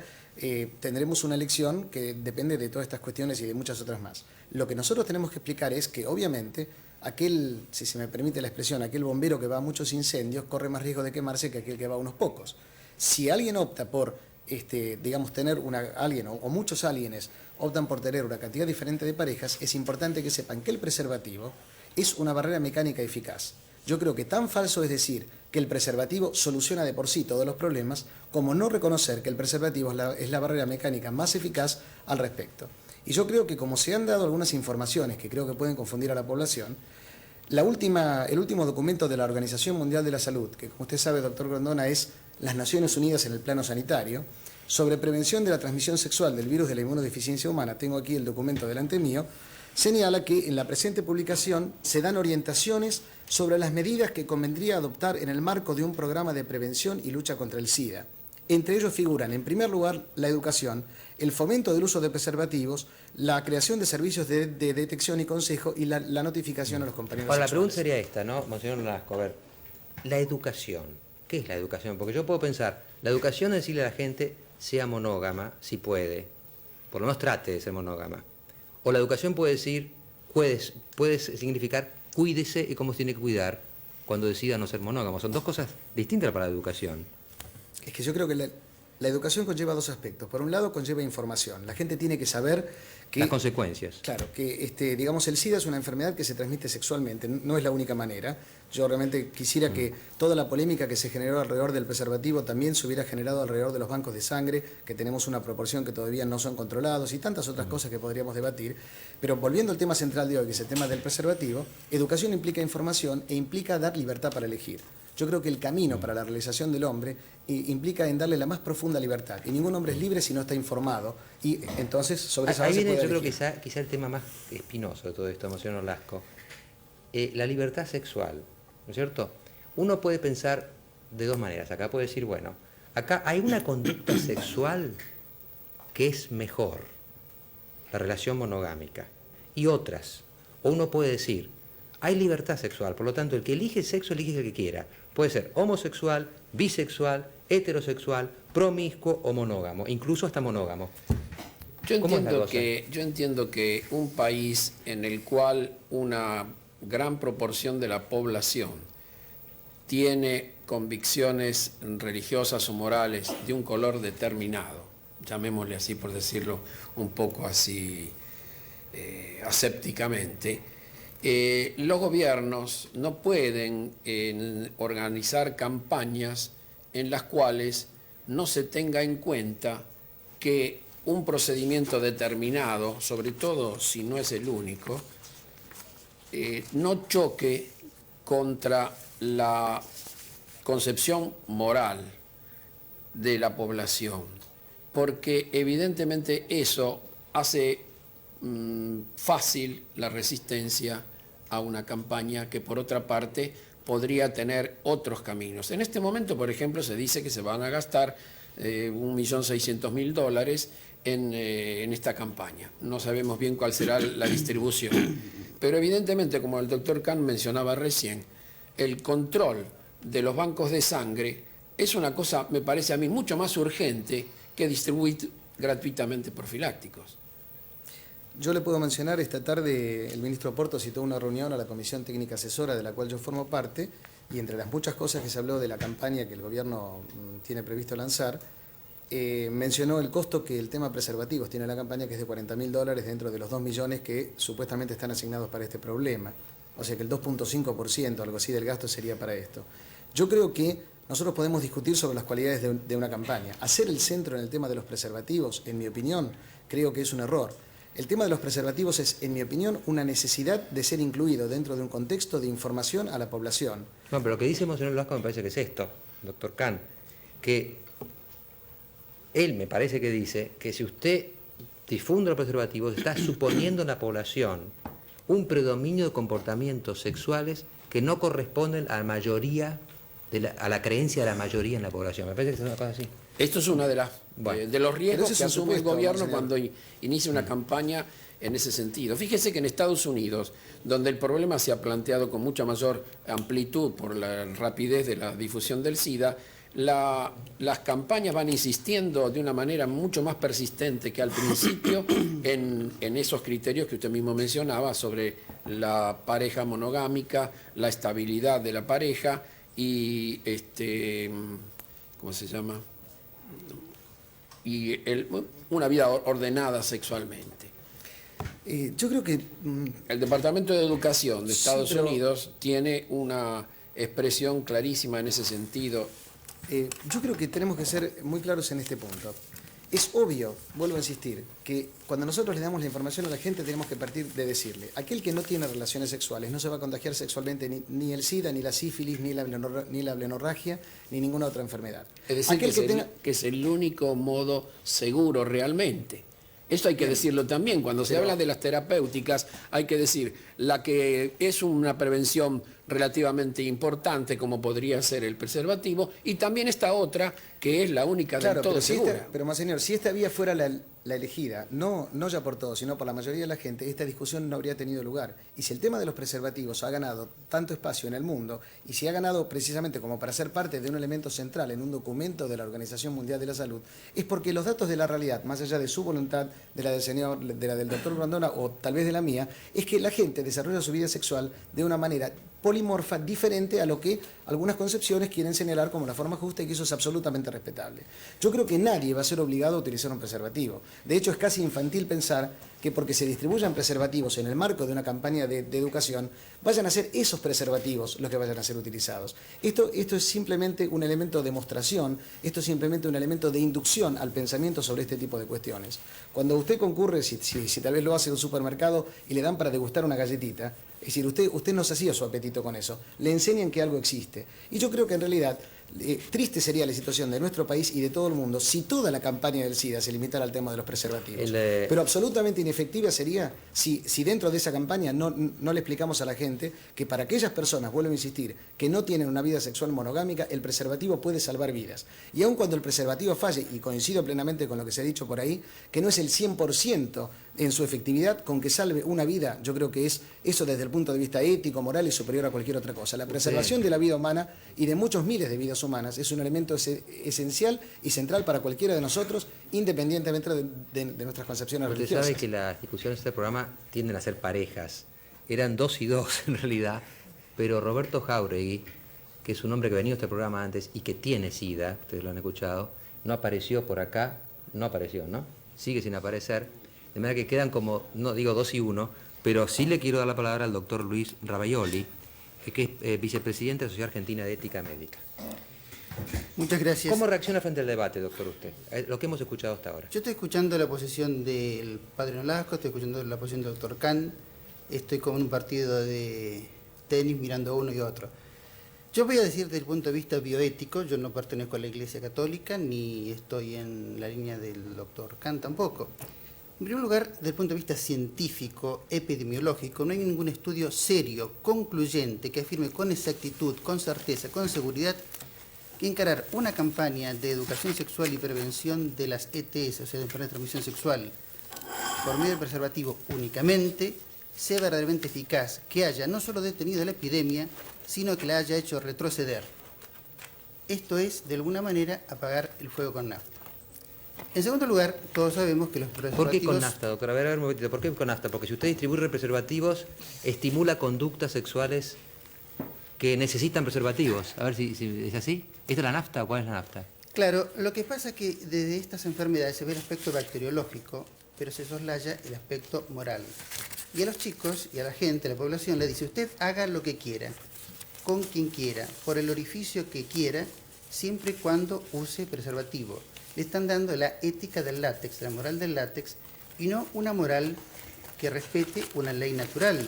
tendremos una elección que depende de todas estas cuestiones y de muchas otras más. Lo que nosotros tenemos que explicar es que, obviamente, aquel, si se me permite la expresión, aquel bombero que va a muchos incendios corre más riesgo de quemarse que aquel que va a unos pocos. Si alguien opta por, digamos, tener alguien o muchos alguienes optan por tener una cantidad diferente de parejas, es importante que sepan que el preservativo es una barrera mecánica eficaz. Yo creo que tan falso es decir que el preservativo soluciona de por sí todos los problemas, como no reconocer que el preservativo es la barrera mecánica más eficaz al respecto. Y yo creo que como se han dado algunas informaciones que creo que pueden confundir a la población, el último documento de la Organización Mundial de la Salud, que como usted sabe, doctor Grondona, es las Naciones Unidas en el plano sanitario, sobre prevención de la transmisión sexual del virus de la inmunodeficiencia humana, tengo aquí el documento delante mío, señala que en la presente publicación se dan orientaciones sobre las medidas que convendría adoptar en el marco de un programa de prevención y lucha contra el SIDA. Entre ellos figuran, en primer lugar, la educación, el fomento del uso de preservativos, la creación de servicios de detección y consejo y la notificación a los compañeros Ahora, la sexuales. pregunta sería esta, ¿no, monseñor Nolasco? A ver, la educación. ¿Qué es la educación? Porque yo puedo pensar, la educación es decirle a la gente, sea monógama, si puede, por lo menos trate de ser monógama. O la educación puede decir, puede significar, cuídese y cómo se tiene que cuidar cuando decida no ser monógamo. Son dos cosas distintas para la educación. Es que yo creo que La educación conlleva dos aspectos. Por un lado, conlleva información. La gente tiene que saber que... Las consecuencias. Claro, que digamos, el SIDA es una enfermedad que se transmite sexualmente, no es la única manera. Yo realmente quisiera que toda la polémica que se generó alrededor del preservativo también se hubiera generado alrededor de los bancos de sangre, que tenemos una proporción que todavía no son controlados y tantas otras cosas que podríamos debatir. Pero volviendo al tema central de hoy, que es el tema del preservativo, educación implica información e implica dar libertad para elegir. Yo creo que el camino para la realización del hombre implica en darle la más profunda libertad. Y ningún hombre es libre si no está informado. Y entonces, sobre esa base ahí viene, puede yo creo, elegir. quizá el tema más espinoso de todo esto, Monseñor Nolasco. La libertad sexual, ¿no es cierto? Uno puede pensar de dos maneras. Acá puede decir, bueno, acá hay una conducta sexual que es mejor, la relación monogámica, y otras. O uno puede decir, hay libertad sexual, por lo tanto, el que elige sexo elige el que quiera. Puede ser homosexual, bisexual, heterosexual, promiscuo o monógamo, incluso hasta monógamo. Yo entiendo que un país en el cual una gran proporción de la población tiene convicciones religiosas o morales de un color determinado, llamémosle así por decirlo un poco así asépticamente, los gobiernos no pueden organizar campañas en las cuales no se tenga en cuenta que un procedimiento determinado, sobre todo si no es el único, no choque contra la concepción moral de la población, porque evidentemente eso hace fácil la resistencia a una campaña que por otra parte podría tener otros caminos. En este momento, por ejemplo, se dice que se van a gastar $1.600.000 en esta campaña. No sabemos bien cuál será la distribución. Pero evidentemente, como el doctor Kahn mencionaba recién, el control de los bancos de sangre es una cosa, me parece a mí, mucho más urgente que distribuir gratuitamente profilácticos. Yo le puedo mencionar, esta tarde el ministro Porto citó una reunión a la Comisión Técnica Asesora de la cual yo formo parte, y entre las muchas cosas que se habló de la campaña que el gobierno tiene previsto lanzar, mencionó el costo que el tema preservativos tiene la campaña, que es de $40.000 dentro de los 2 millones que supuestamente están asignados para este problema. O sea que el 2.5%, algo así, del gasto sería para esto. Yo creo que nosotros podemos discutir sobre las cualidades de una campaña. Hacer el centro en el tema de los preservativos, en mi opinión, creo que es un error. El tema de los preservativos es, en mi opinión, una necesidad de ser incluido dentro de un contexto de información a la población. No, pero lo que dice Monseñor Nolasco me parece que es esto, doctor Kahn, que él me parece que dice que si usted difunde los preservativos, está suponiendo en la población un predominio de comportamientos sexuales que no corresponden a la mayoría, a la creencia de la mayoría en la población. Me parece que es una cosa así. Esto es uno de los riesgos que asume el gobierno señor, cuando inicia una campaña en ese sentido. Fíjese que en Estados Unidos, donde el problema se ha planteado con mucha mayor amplitud por la rapidez de la difusión del SIDA, las campañas van insistiendo de una manera mucho más persistente que al principio en esos criterios que usted mismo mencionaba sobre la pareja monogámica, la estabilidad de la pareja y ¿cómo se llama? Y una vida ordenada sexualmente. Yo creo que... El Departamento de Educación de Estados pero Unidos tiene una expresión clarísima en ese sentido. yo creo que tenemos que ser muy claros en este punto. Es obvio, vuelvo a insistir, que cuando nosotros le damos la información a la gente tenemos que partir de decirle, aquel que no tiene relaciones sexuales no se va a contagiar sexualmente ni el SIDA, ni la sífilis, ni la blenorragia, ni ninguna otra enfermedad. Es decir, que es el único modo seguro realmente. Esto hay que decirlo también. Cuando se habla de las terapéuticas, hay que decir, la que es una prevención relativamente importante, como podría ser el preservativo, y también esta otra, que es la única del todo segura. Pero, Monseñor, si esta vía fuera la elegida, no ya por todos, sino por la mayoría de la gente, esta discusión no habría tenido lugar. Y si el tema de los preservativos ha ganado tanto espacio en el mundo, y si ha ganado precisamente como para ser parte de un elemento central en un documento de la Organización Mundial de la Salud, es porque los datos de la realidad, más allá de su voluntad, de la del doctor Grondona o tal vez de la mía, es que la gente desarrolla su vida sexual de una manera polimorfa diferente a lo que algunas concepciones quieren señalar como la forma justa, y que eso es absolutamente respetable. Yo creo que nadie va a ser obligado a utilizar un preservativo. De hecho, es casi infantil pensar que porque se distribuyan preservativos en el marco de una campaña de educación, vayan a ser esos preservativos los que vayan a ser utilizados. Esto es simplemente un elemento de demostración, esto es simplemente un elemento de inducción al pensamiento sobre este tipo de cuestiones. Cuando usted concurre, si tal vez lo hace en un supermercado y le dan para degustar una galletita, es decir, usted no sacia su apetito con eso, le enseñan que algo existe. Y yo creo que en realidad triste sería la situación de nuestro país y de todo el mundo si toda la campaña del SIDA se limitara al tema de los preservativos. Pero absolutamente inefectiva sería si dentro de esa campaña no le explicamos a la gente que para aquellas personas, vuelvo a insistir, que no tienen una vida sexual monogámica, el preservativo puede salvar vidas. Y aun cuando el preservativo falle, y coincido plenamente con lo que se ha dicho por ahí, que no es el 100% en su efectividad, con que salve una vida, yo creo que es eso desde el punto de vista ético, moral y superior a cualquier otra cosa. La preservación de la vida humana y de muchos miles de vidas humanas es un elemento esencial y central para cualquiera de nosotros, independientemente de nuestras concepciones religiosas. Usted sabe que las discusiones de este programa tienden a ser parejas. Eran 2 y 2 en realidad, pero Roberto Jáuregui, que es un hombre que ha venido a este programa antes y que tiene SIDA, ustedes lo han escuchado, no apareció por acá, ¿no? Sigue sin aparecer, de manera que quedan como, no digo 2 y 1, pero sí le quiero dar la palabra al doctor Luis Ravaioli, que es vicepresidente de la Sociedad Argentina de Ética Médica. Muchas gracias. ¿Cómo reacciona frente al debate, doctor, usted? Lo que hemos escuchado hasta ahora. Yo estoy escuchando la posición del padre Nolasco, estoy escuchando la posición del doctor Kahn, estoy como en un partido de tenis mirando a uno y otro. Yo voy a decir desde el punto de vista bioético, yo no pertenezco a la Iglesia Católica, ni estoy en la línea del doctor Kahn tampoco. En primer lugar, desde el punto de vista científico, epidemiológico, no hay ningún estudio serio, concluyente, que afirme con exactitud, con certeza, con seguridad, que encarar una campaña de educación sexual y prevención de las ETS, o sea, de enfermedades de transmisión sexual, por medio del preservativo únicamente, sea verdaderamente eficaz, que haya no solo detenido la epidemia, sino que la haya hecho retroceder. Esto es, de alguna manera, apagar el fuego con nafta. En segundo lugar, todos sabemos que los preservativos... ¿Por qué con nafta, doctor? A ver, un momentito. ¿Por qué con nafta? Porque si usted distribuye preservativos, estimula conductas sexuales que necesitan preservativos. A ver si es así. ¿Esta es la nafta o cuál es la nafta? Claro, lo que pasa es que desde estas enfermedades se ve el aspecto bacteriológico, pero se soslaya el aspecto moral. Y a los chicos y a la gente, a la población, le dice, usted haga lo que quiera, con quien quiera, por el orificio que quiera, siempre y cuando use preservativo. Le están dando la ética del látex, la moral del látex, y no una moral que respete una ley natural,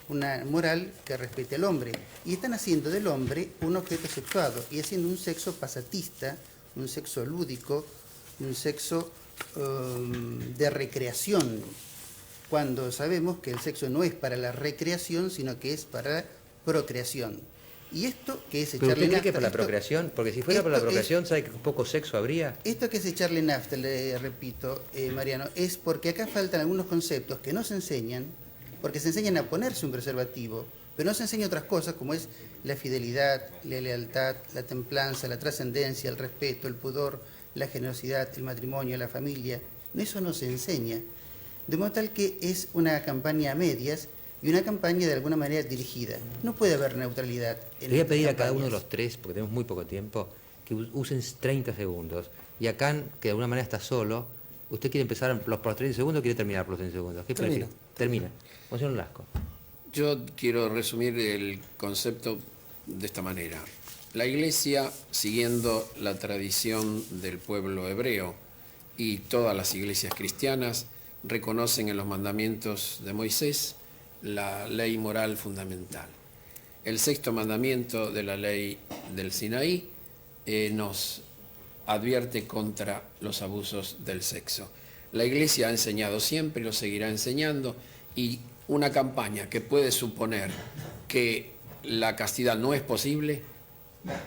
una moral que respete al hombre. Y están haciendo del hombre un objeto sexuado y haciendo un sexo pasatista, un sexo lúdico, un sexo de recreación, cuando sabemos que el sexo no es para la recreación, sino que es para la procreación. ¿Y esto que es echarle nafta? ¿Pero usted cree que para la procreación? Porque si fuera para la procreación, ¿sabe que poco sexo habría? Esto que es echarle nafta, le repito, Mariano, es porque acá faltan algunos conceptos que no se enseñan, porque se enseñan a ponerse un preservativo, pero no se enseña otras cosas como es la fidelidad, la lealtad, la templanza, la trascendencia, el respeto, el pudor, la generosidad, el matrimonio, la familia. Eso no se enseña. De modo tal que es una campaña a medias y una campaña de alguna manera dirigida. No puede haber neutralidad. Le voy a pedir a cada uno de los tres, porque tenemos muy poco tiempo, que usen 30 segundos. Y acá, que de alguna manera está solo, ¿usted quiere empezar por los 30 segundos o quiere terminar por los 30 segundos? ¿Qué prefiere? Termina. Señor Nolasco. Yo quiero resumir el concepto de esta manera. La Iglesia, siguiendo la tradición del pueblo hebreo y todas las iglesias cristianas, reconocen en los mandamientos de Moisés la ley moral fundamental. El 6º mandamiento de la ley del Sinaí nos advierte contra los abusos del sexo. La Iglesia ha enseñado siempre y lo seguirá enseñando, y una campaña que puede suponer que la castidad no es posible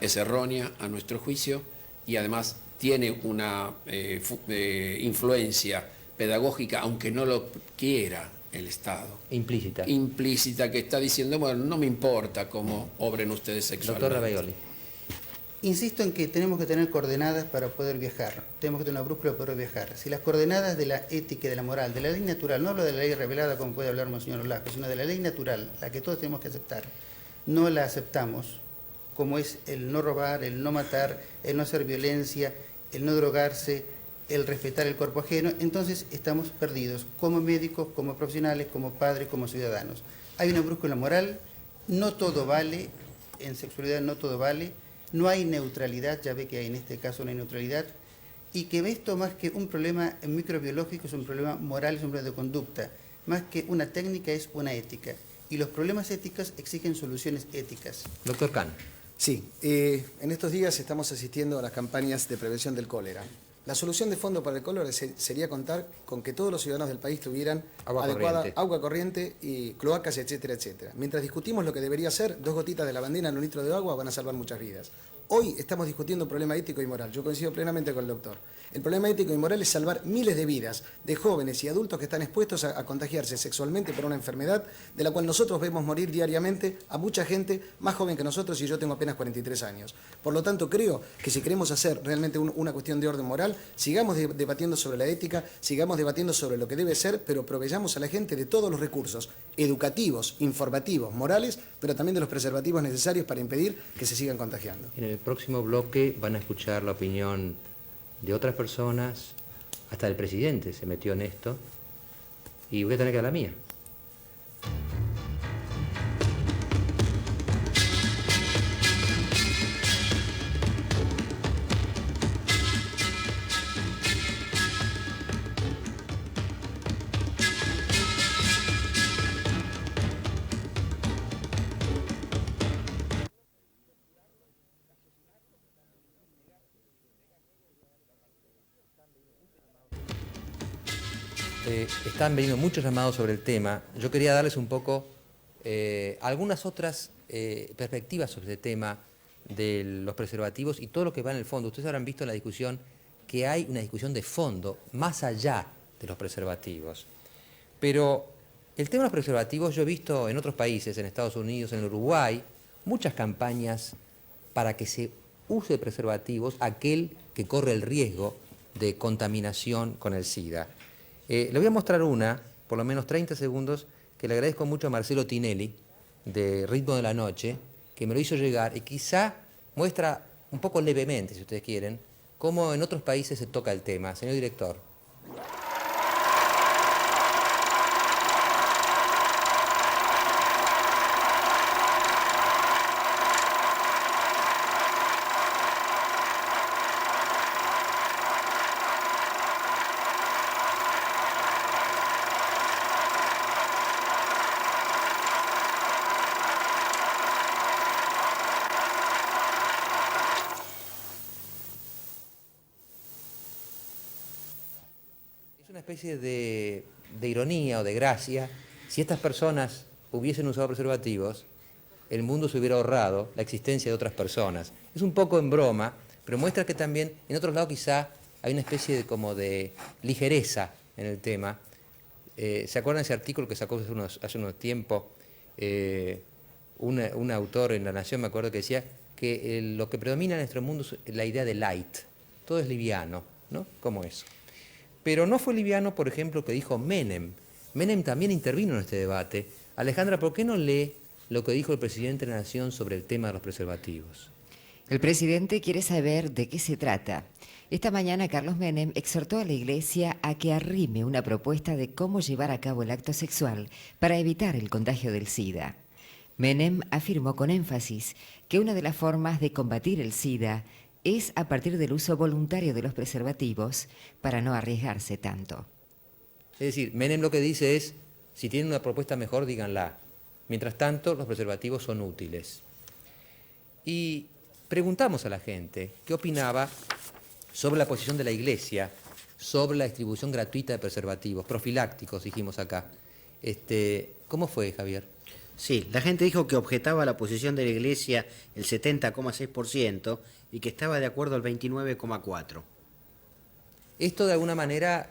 es errónea a nuestro juicio, y además tiene una influencia pedagógica, aunque no lo quiera el Estado. Implícita. Implícita, que está diciendo, bueno, no me importa cómo obren ustedes sexualmente. Doctor Ravaioli. Insisto en que tenemos que tener coordenadas para poder viajar. Tenemos que tener una brújula para poder viajar. Si las coordenadas de la ética y de la moral, de la ley natural, no hablo de la ley revelada como puede hablar Monseñor Nolasco, sino de la ley natural, la que todos tenemos que aceptar, no la aceptamos, como es el no robar, el no matar, el no hacer violencia, el no drogarse, el respetar el cuerpo ajeno, entonces estamos perdidos como médicos, como profesionales, como padres, como ciudadanos. Hay una brújula moral, no todo vale, en sexualidad no todo vale, no hay neutralidad, ya ve que en este caso no hay neutralidad, y que esto más que un problema microbiológico es un problema moral, es un problema de conducta, más que una técnica es una ética, y los problemas éticos exigen soluciones éticas. Doctor Kahn. Sí, en estos días estamos asistiendo a las campañas de prevención del cólera. La solución de fondo para el cólera sería contar con que todos los ciudadanos del país tuvieran agua corriente y cloacas, etcétera, etcétera. Mientras discutimos lo que debería ser, 2 gotitas de lavandina en un litro de agua van a salvar muchas vidas. Hoy estamos discutiendo un problema ético y moral. Yo coincido plenamente con el doctor. El problema ético y moral es salvar miles de vidas de jóvenes y adultos que están expuestos a contagiarse sexualmente por una enfermedad de la cual nosotros vemos morir diariamente a mucha gente más joven que nosotros, y yo tengo apenas 43 años. Por lo tanto, creo que si queremos hacer realmente una cuestión de orden moral, sigamos debatiendo sobre la ética, sigamos debatiendo sobre lo que debe ser, pero proveyamos a la gente de todos los recursos educativos, informativos, morales, pero también de los preservativos necesarios para impedir que se sigan contagiando. En el próximo bloque van a escuchar la opinión de otras personas, hasta el presidente se metió en esto, y voy a tener que dar la mía. Están veniendo muchos llamados sobre el tema. Yo quería darles un poco algunas otras perspectivas sobre el tema de los preservativos y todo lo que va en el fondo. Ustedes habrán visto en la discusión que hay una discusión de fondo más allá de los preservativos. Pero el tema de los preservativos, yo he visto en otros países, en Estados Unidos, en Uruguay, muchas campañas para que se use preservativos aquel que corre el riesgo de contaminación con el SIDA. Le voy a mostrar una, por lo menos 30 segundos, que le agradezco mucho a Marcelo Tinelli, de Ritmo de la Noche, que me lo hizo llegar y quizá muestra un poco levemente, si ustedes quieren, cómo en otros países se toca el tema. Señor director. Una especie de ironía o de gracia. Si estas personas hubiesen usado preservativos, el mundo se hubiera ahorrado la existencia de otras personas. Es un poco en broma, pero muestra que también en otros lados quizá hay una especie de, como de ligereza en el tema. ¿Se acuerdan ese artículo que sacó hace unos tiempos un autor en La Nación, me acuerdo, que decía que lo que predomina en nuestro mundo es la idea de light, todo es liviano, ¿no? Como eso. Pero no fue liviano, por ejemplo, lo que dijo Menem. Menem también intervino en este debate. Alejandra, ¿por qué no lee lo que dijo el presidente de la Nación sobre el tema de los preservativos? El presidente quiere saber de qué se trata. Esta mañana Carlos Menem exhortó a la Iglesia a que arrime una propuesta de cómo llevar a cabo el acto sexual para evitar el contagio del SIDA. Menem afirmó con énfasis que una de las formas de combatir el SIDA es a partir del uso voluntario de los preservativos para no arriesgarse tanto. Es decir, Menem lo que dice es, si tienen una propuesta mejor, díganla. Mientras tanto, los preservativos son útiles. Y preguntamos a la gente qué opinaba sobre la posición de la Iglesia, sobre la distribución gratuita de preservativos, profilácticos, dijimos acá. ¿Cómo fue, Javier? Sí, la gente dijo que objetaba la posición de la Iglesia el 70,6% y que estaba de acuerdo el 29,4%. Esto de alguna manera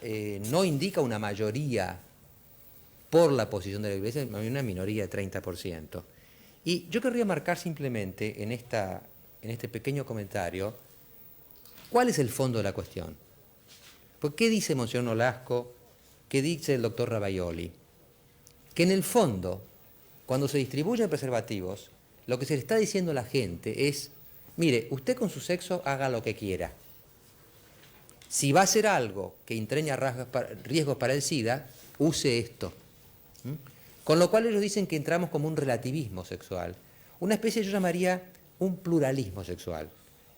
no indica una mayoría por la posición de la Iglesia, hay una minoría de 30%. Y yo querría marcar simplemente en este pequeño comentario cuál es el fondo de la cuestión. Pues, ¿qué dice Monseñor Nolasco? ¿Qué dice el doctor Ravaioli? Que en el fondo, cuando se distribuyen preservativos, lo que se le está diciendo a la gente es, mire, usted con su sexo haga lo que quiera. Si va a hacer algo que entraña riesgos para el SIDA, use esto. ¿Mm? Con lo cual ellos dicen que entramos como un relativismo sexual, una especie, yo llamaría, un pluralismo sexual.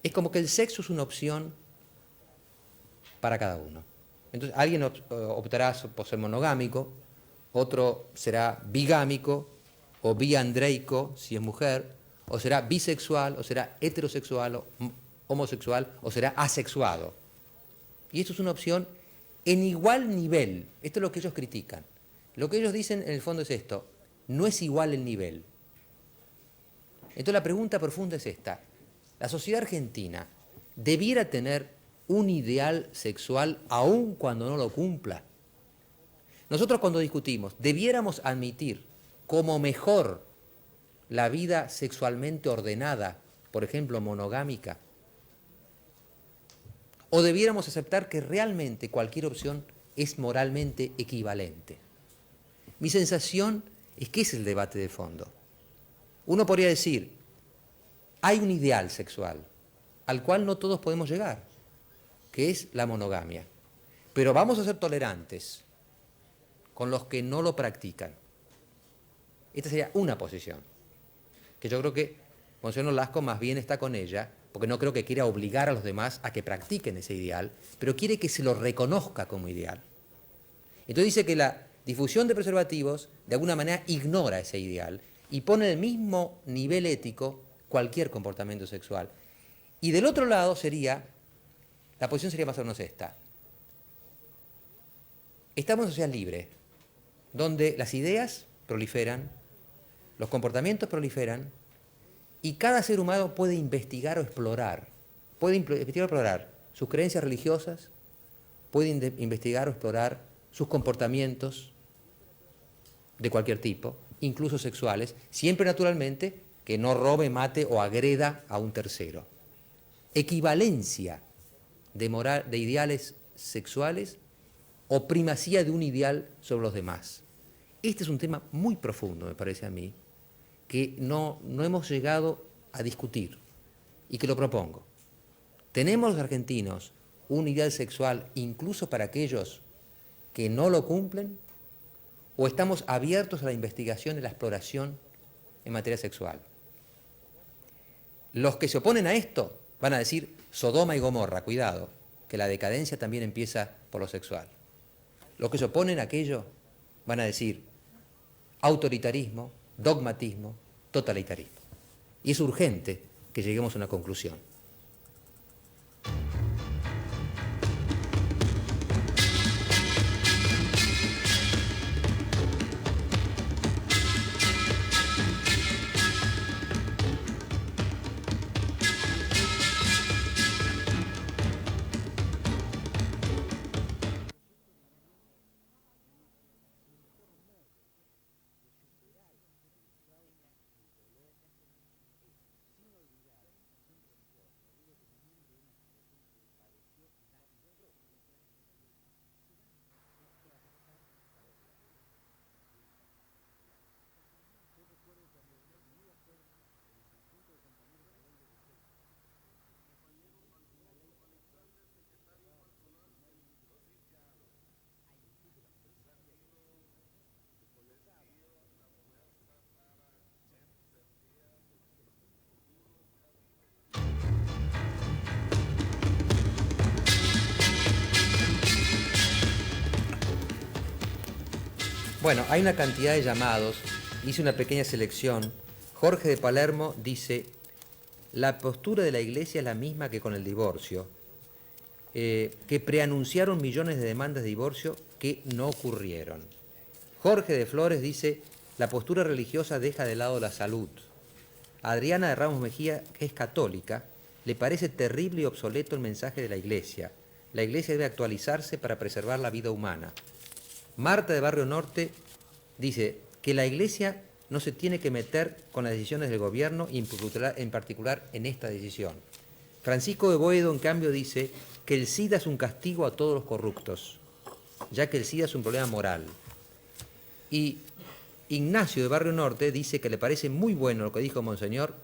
Es como que el sexo es una opción para cada uno. Entonces, alguien optará por ser monogámico, otro será bigámico, o biandreico, si es mujer, o será bisexual, o será heterosexual, o homosexual, o será asexuado. Y esto es una opción en igual nivel. Esto es lo que ellos critican. Lo que ellos dicen en el fondo es esto, no es igual el nivel. Entonces la pregunta profunda es esta, ¿la sociedad argentina debiera tener un ideal sexual aun cuando no lo cumpla? Nosotros cuando discutimos, ¿debiéramos admitir como mejor la vida sexualmente ordenada, por ejemplo monogámica? ¿O debiéramos aceptar que realmente cualquier opción es moralmente equivalente? Mi sensación es que es el debate de fondo. Uno podría decir, hay un ideal sexual al cual no todos podemos llegar, que es la monogamia. Pero vamos a ser tolerantes con los que no lo practican. Esta sería una posición, que yo creo que Monseñor Nolasco más bien está con ella, porque no creo que quiera obligar a los demás a que practiquen ese ideal, pero quiere que se lo reconozca como ideal. Entonces dice que la difusión de preservativos de alguna manera ignora ese ideal y pone en el mismo nivel ético cualquier comportamiento sexual. Y del otro lado sería, la posición sería más o menos esta. Estamos en una sociedad libre, donde las ideas proliferan, los comportamientos proliferan, y cada ser humano puede investigar o explorar. Puede investigar o explorar sus creencias religiosas, puede investigar o explorar sus comportamientos de cualquier tipo, incluso sexuales, siempre naturalmente que no robe, mate o agreda a un tercero. Equivalencia de ideales sexuales o primacía de un ideal sobre los demás. Este es un tema muy profundo, me parece a mí, que no hemos llegado a discutir y que lo propongo. ¿Tenemos los argentinos un ideal sexual incluso para aquellos que no lo cumplen? ¿O estamos abiertos a la investigación y la exploración en materia sexual? Los que se oponen a esto van a decir Sodoma y Gomorra, cuidado, que la decadencia también empieza por lo sexual. Los que se oponen a aquello van a decir autoritarismo, dogmatismo, totalitarismo. Y es urgente que lleguemos a una conclusión. Bueno, hay una cantidad de llamados, hice una pequeña selección. Jorge de Palermo dice, la postura de la Iglesia es la misma que con el divorcio, que preanunciaron millones de demandas de divorcio que no ocurrieron. Jorge de Flores dice, la postura religiosa deja de lado la salud. Adriana de Ramos Mejía, que es católica, le parece terrible y obsoleto el mensaje de la Iglesia. La Iglesia debe actualizarse para preservar la vida humana. Marta de Barrio Norte dice que la Iglesia no se tiene que meter con las decisiones del gobierno y en particular en esta decisión. Francisco de Boedo, en cambio, dice que el SIDA es un castigo a todos los corruptos, ya que el SIDA es un problema moral. Y Ignacio de Barrio Norte dice que le parece muy bueno lo que dijo Monseñor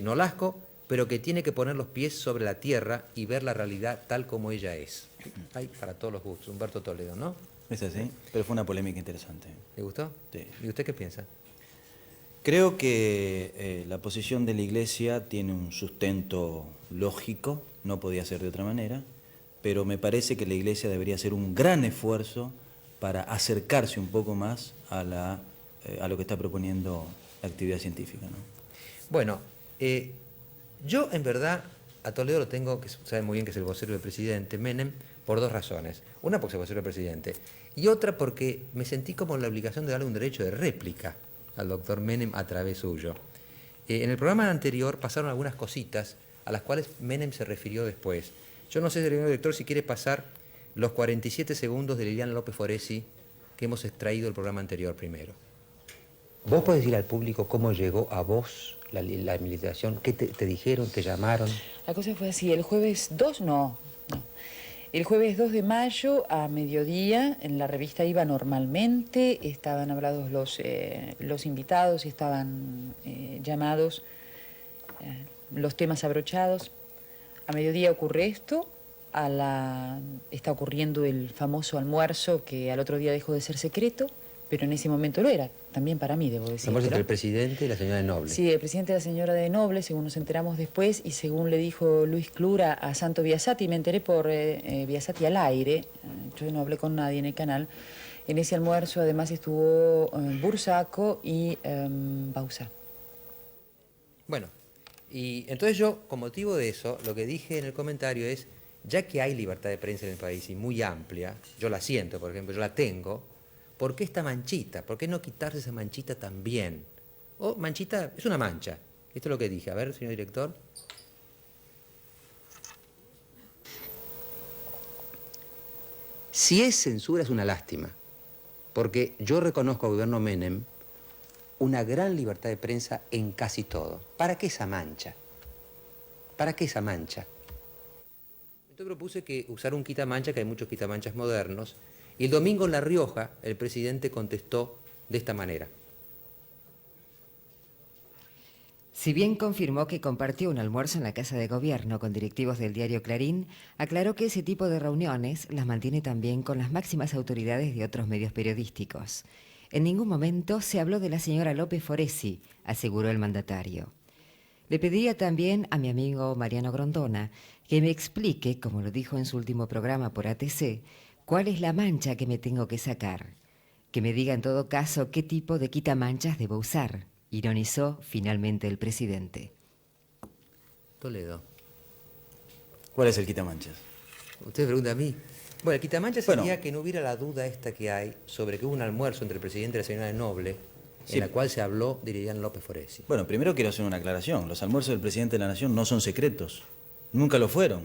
Nolasco, pero que tiene que poner los pies sobre la tierra y ver la realidad tal como ella es. Hay para todos los gustos. Humberto Toledo, ¿no? Es así, pero fue una polémica interesante. ¿Le gustó? Sí. ¿Y usted qué piensa? Creo que la posición de la Iglesia tiene un sustento lógico, no podía ser de otra manera, pero me parece que la Iglesia debería hacer un gran esfuerzo para acercarse un poco más a lo que está proponiendo la actividad científica, ¿no? Bueno, yo en verdad a Toledo lo tengo, que sabe muy bien que es el vocero del presidente Menem, por dos razones. Una porque es el vocero del presidente y otra porque me sentí como en la obligación de darle un derecho de réplica al doctor Menem a través suyo. En el programa anterior pasaron algunas cositas a las cuales Menem se refirió después. Yo no sé, señor director, si quiere pasar los 47 segundos de Liliana López Foresi que hemos extraído del programa anterior primero. ¿Vos podés decir al público cómo llegó a vos la militación? ¿Qué te dijeron, te llamaron? La cosa fue así, el jueves 2, no. El jueves 2 de mayo a mediodía en la revista iba normalmente, estaban hablados los invitados, estaban llamados los temas abrochados. A mediodía ocurre esto, está ocurriendo el famoso almuerzo que al otro día dejó de ser secreto, pero en ese momento lo era, también para mí, debo decir. Almuerzo entre el presidente y la señora de Noble. Sí, el presidente y la señora de Noble, según nos enteramos después, y según le dijo Luis Clura a Santo Biasati, me enteré por Biasati al aire, yo no hablé con nadie en el canal. En ese almuerzo además estuvo Bursaco y Bauzá. Bueno, y entonces yo, con motivo de eso, lo que dije en el comentario es, ya que hay libertad de prensa en el país y muy amplia, yo la siento, por ejemplo, yo la tengo, ¿por qué esta manchita? ¿Por qué no quitarse esa manchita también? O manchita, es una mancha. Esto es lo que dije. A ver, señor director. Si es censura es una lástima, porque yo reconozco al gobierno Menem una gran libertad de prensa en casi todo. ¿Para qué esa mancha? ¿Para qué esa mancha? Entonces propuse que usar un quitamancha, que hay muchos quitamanchas modernos, y el domingo en La Rioja el presidente contestó de esta manera. Si bien confirmó que compartió un almuerzo en la Casa de Gobierno con directivos del diario Clarín, aclaró que ese tipo de reuniones las mantiene también con las máximas autoridades de otros medios periodísticos. En ningún momento se habló de la señora López Foresi, aseguró el mandatario. Le pediría también a mi amigo Mariano Grondona que me explique, como lo dijo en su último programa por ATC, cuál es la mancha que me tengo que sacar. Que me diga en todo caso qué tipo de quitamanchas debo usar, ironizó finalmente el presidente. Toledo. ¿Cuál es el quitamanchas? Usted pregunta a mí. Bueno, el quitamanchas Bueno, sería que no hubiera la duda esta que hay sobre que hubo un almuerzo entre el presidente y la señora de Noble, sí, en la cual se habló de Liliana López Foresi. Bueno, primero quiero hacer una aclaración. Los almuerzos del presidente de la Nación no son secretos. Nunca lo fueron.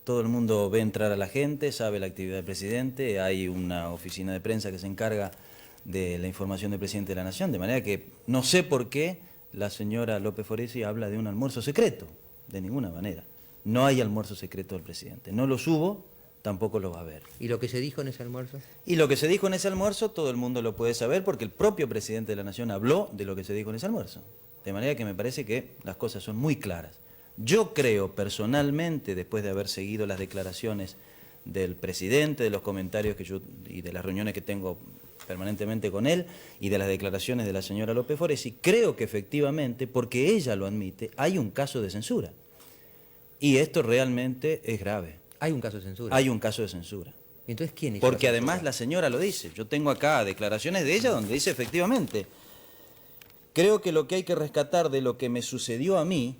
Todo el mundo ve entrar a la gente, sabe la actividad del presidente, hay una oficina de prensa que se encarga de la información del presidente de la Nación, de manera que no sé por qué la señora López Foresi habla de un almuerzo secreto, de ninguna manera. No hay almuerzo secreto del presidente, no los hubo, tampoco lo va a haber. ¿Y lo que se dijo en ese almuerzo? Y lo que se dijo en ese almuerzo todo el mundo lo puede saber porque el propio presidente de la Nación habló de lo que se dijo en ese almuerzo. De manera que me parece que las cosas son muy claras. Yo creo personalmente, después de haber seguido las declaraciones del presidente, de los comentarios que yo y de las reuniones que tengo permanentemente con él y de las declaraciones de la señora López Foresi, creo que efectivamente, porque ella lo admite, hay un caso de censura. Y esto realmente es grave. Hay un caso de censura. Hay un caso de censura. Entonces, ¿quién hizo Porque la además censura? la señora lo dice. Yo tengo acá declaraciones de ella donde dice efectivamente, creo que lo que hay que rescatar de lo que me sucedió a mí,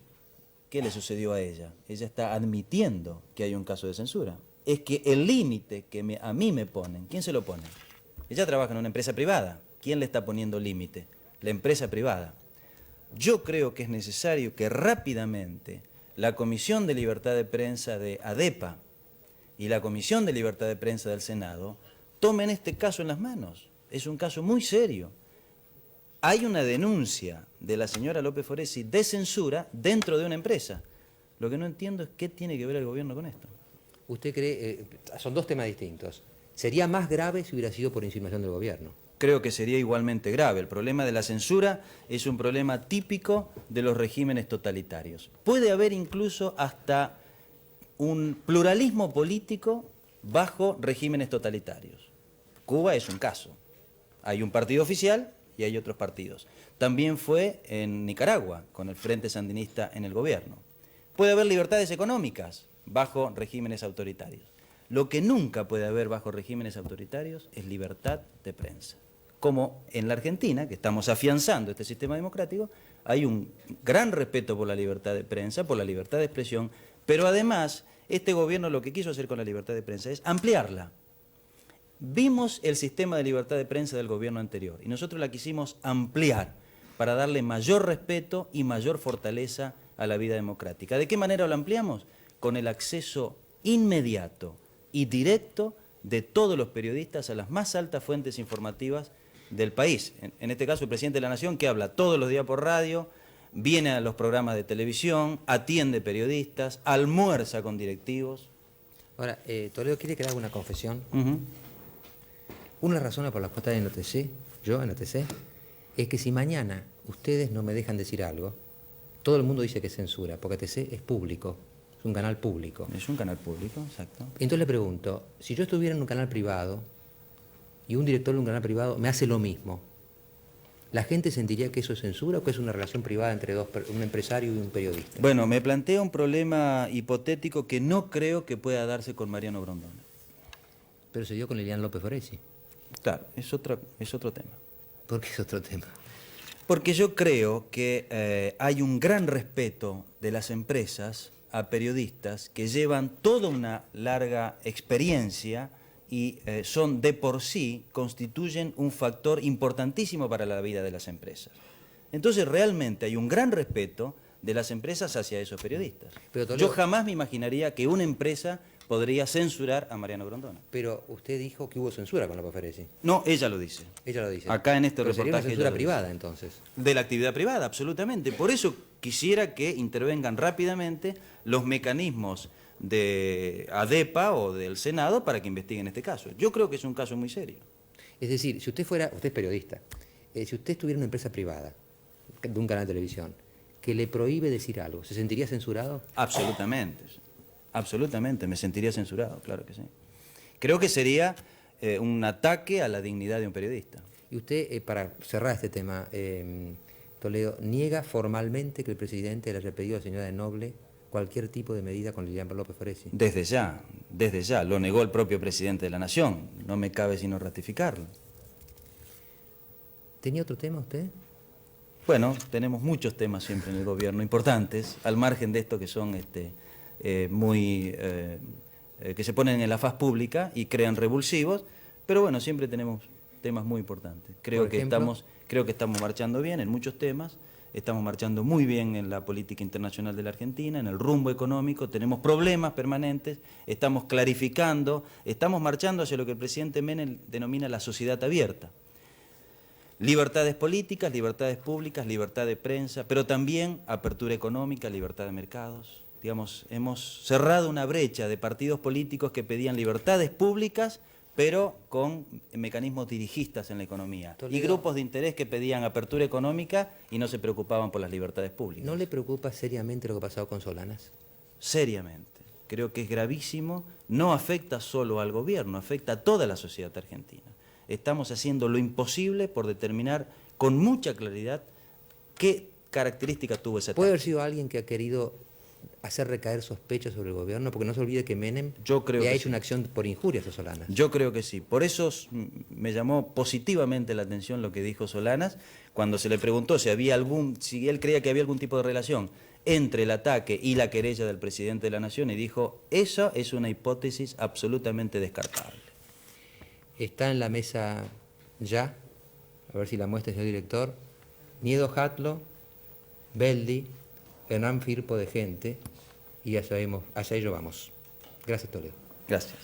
¿qué le sucedió a ella? Ella está admitiendo que hay un caso de censura. Es que el límite que a mí me ponen, ¿quién se lo pone? Ella trabaja en una empresa privada. ¿Quién le está poniendo límite? La empresa privada. Yo creo que es necesario que rápidamente la Comisión de Libertad de Prensa de ADEPA y la Comisión de Libertad de Prensa del Senado tomen este caso en las manos. Es un caso muy serio. Hay una denuncia de la señora López Foresi de censura dentro de una empresa. Lo que no entiendo es qué tiene que ver el gobierno con esto. ¿Usted cree, son dos temas distintos, sería más grave si hubiera sido por insinuación del gobierno? creo que sería igualmente grave. El problema de la censura es un problema típico de los regímenes totalitarios. Puede haber incluso hasta un pluralismo político bajo regímenes totalitarios. Cuba es un caso. Hay un partido oficial y hay otros partidos. También fue en Nicaragua, con el Frente Sandinista en el gobierno. Puede haber libertades económicas bajo regímenes autoritarios. Lo que nunca puede haber bajo regímenes autoritarios es libertad de prensa. Como en la Argentina, que estamos afianzando este sistema democrático, hay un gran respeto por la libertad de prensa, por la libertad de expresión, pero además este gobierno lo que quiso hacer con la libertad de prensa es ampliarla. Vimos el sistema de libertad de prensa del gobierno anterior y nosotros la quisimos ampliar para darle mayor respeto y mayor fortaleza a la vida democrática. ¿De qué manera lo ampliamos? Con el acceso inmediato y directo de todos los periodistas a las más altas fuentes informativas del país. En este caso, el presidente de la Nación, que habla todos los días por radio, viene a los programas de televisión, atiende periodistas, almuerza con directivos. Ahora, Toledo quiere que le haga una confesión. Una razón por la cual está en OTC, yo en OTC, es que si mañana ustedes no me dejan decir algo, todo el mundo dice que es censura, porque OTC es público, es un canal público. Es un canal público, exacto. Entonces le pregunto, si yo estuviera en un canal privado y un director de un canal privado me hace lo mismo, ¿la gente sentiría que eso es censura o que es una relación privada entre un empresario y un periodista? Bueno, me plantea un problema hipotético que no creo que pueda darse con Mariano Grondona. Pero se dio con Lilian López Foresi. Claro, es otro tema. ¿Por qué es otro tema? Porque yo creo que hay un gran respeto de las empresas a periodistas que llevan toda una larga experiencia y son de por sí, constituyen un factor importantísimo para la vida de las empresas. Entonces realmente hay un gran respeto de las empresas hacia esos periodistas. Pero, Toledo, yo jamás me imaginaría que una empresa podría censurar a Mariano Grondona. Pero usted dijo que hubo censura con López Foresi. No, ella lo dice. Ella lo dice. Acá en este Pero sería una reportaje censura ella lo privada, dice. entonces. De la actividad privada, absolutamente. Por eso quisiera que intervengan rápidamente los mecanismos de ADEPA o del Senado para que investiguen este caso. Yo creo que es un caso muy serio. Es decir, si usted es periodista, si usted estuviera en una empresa privada, de un canal de televisión, que le prohíbe decir algo, ¿se sentiría censurado? Absolutamente. Absolutamente, me sentiría censurado, claro que sí. Creo que sería un ataque a la dignidad de un periodista. Y usted, para cerrar este tema, Toledo, niega formalmente que el presidente le haya pedido a la señora de Noble cualquier tipo de medida con Lilian López Foresi. Desde ya, lo negó el propio presidente de la Nación, no me cabe sino ratificarlo. ¿Tenía otro tema usted? Bueno, tenemos muchos temas siempre en el gobierno, importantes, al margen de esto que son que se ponen en la faz pública y crean revulsivos, pero bueno, siempre tenemos temas muy importantes. Creo que estamos marchando bien en muchos temas, estamos marchando muy bien en la política internacional de la Argentina, en el rumbo económico, tenemos problemas permanentes, estamos clarificando, estamos marchando hacia lo que el presidente Menem denomina la sociedad abierta. Libertades políticas, libertades públicas, libertad de prensa, pero también apertura económica, libertad de mercados. Digamos, hemos cerrado una brecha de partidos políticos que pedían libertades públicas, pero con mecanismos dirigistas en la economía. Toledo. Y grupos de interés que pedían apertura económica y no se preocupaban por las libertades públicas. ¿No le preocupa seriamente lo que ha pasado con Solanas? Seriamente. Creo que es gravísimo. No afecta solo al gobierno, afecta a toda la sociedad argentina. Estamos haciendo lo imposible por determinar con mucha claridad qué características tuvo ese ataque. ¿Puede haber sido alguien que ha querido hacer recaer sospechas sobre el gobierno? Porque no se olvide que Menem le ha hecho una acción por injurias a Solanas. Yo creo que sí. Por eso me llamó positivamente la atención lo que dijo Solanas cuando se le preguntó si él creía que había algún tipo de relación entre el ataque y la querella del presidente de la Nación, y dijo, esa es una hipótesis absolutamente descartable. Está en la mesa ya, a ver si la muestra el señor director, Niedo Hatlo, Beldi, Hernán Firpo de Gente, y hacia ello vamos. Gracias, Toledo. Gracias.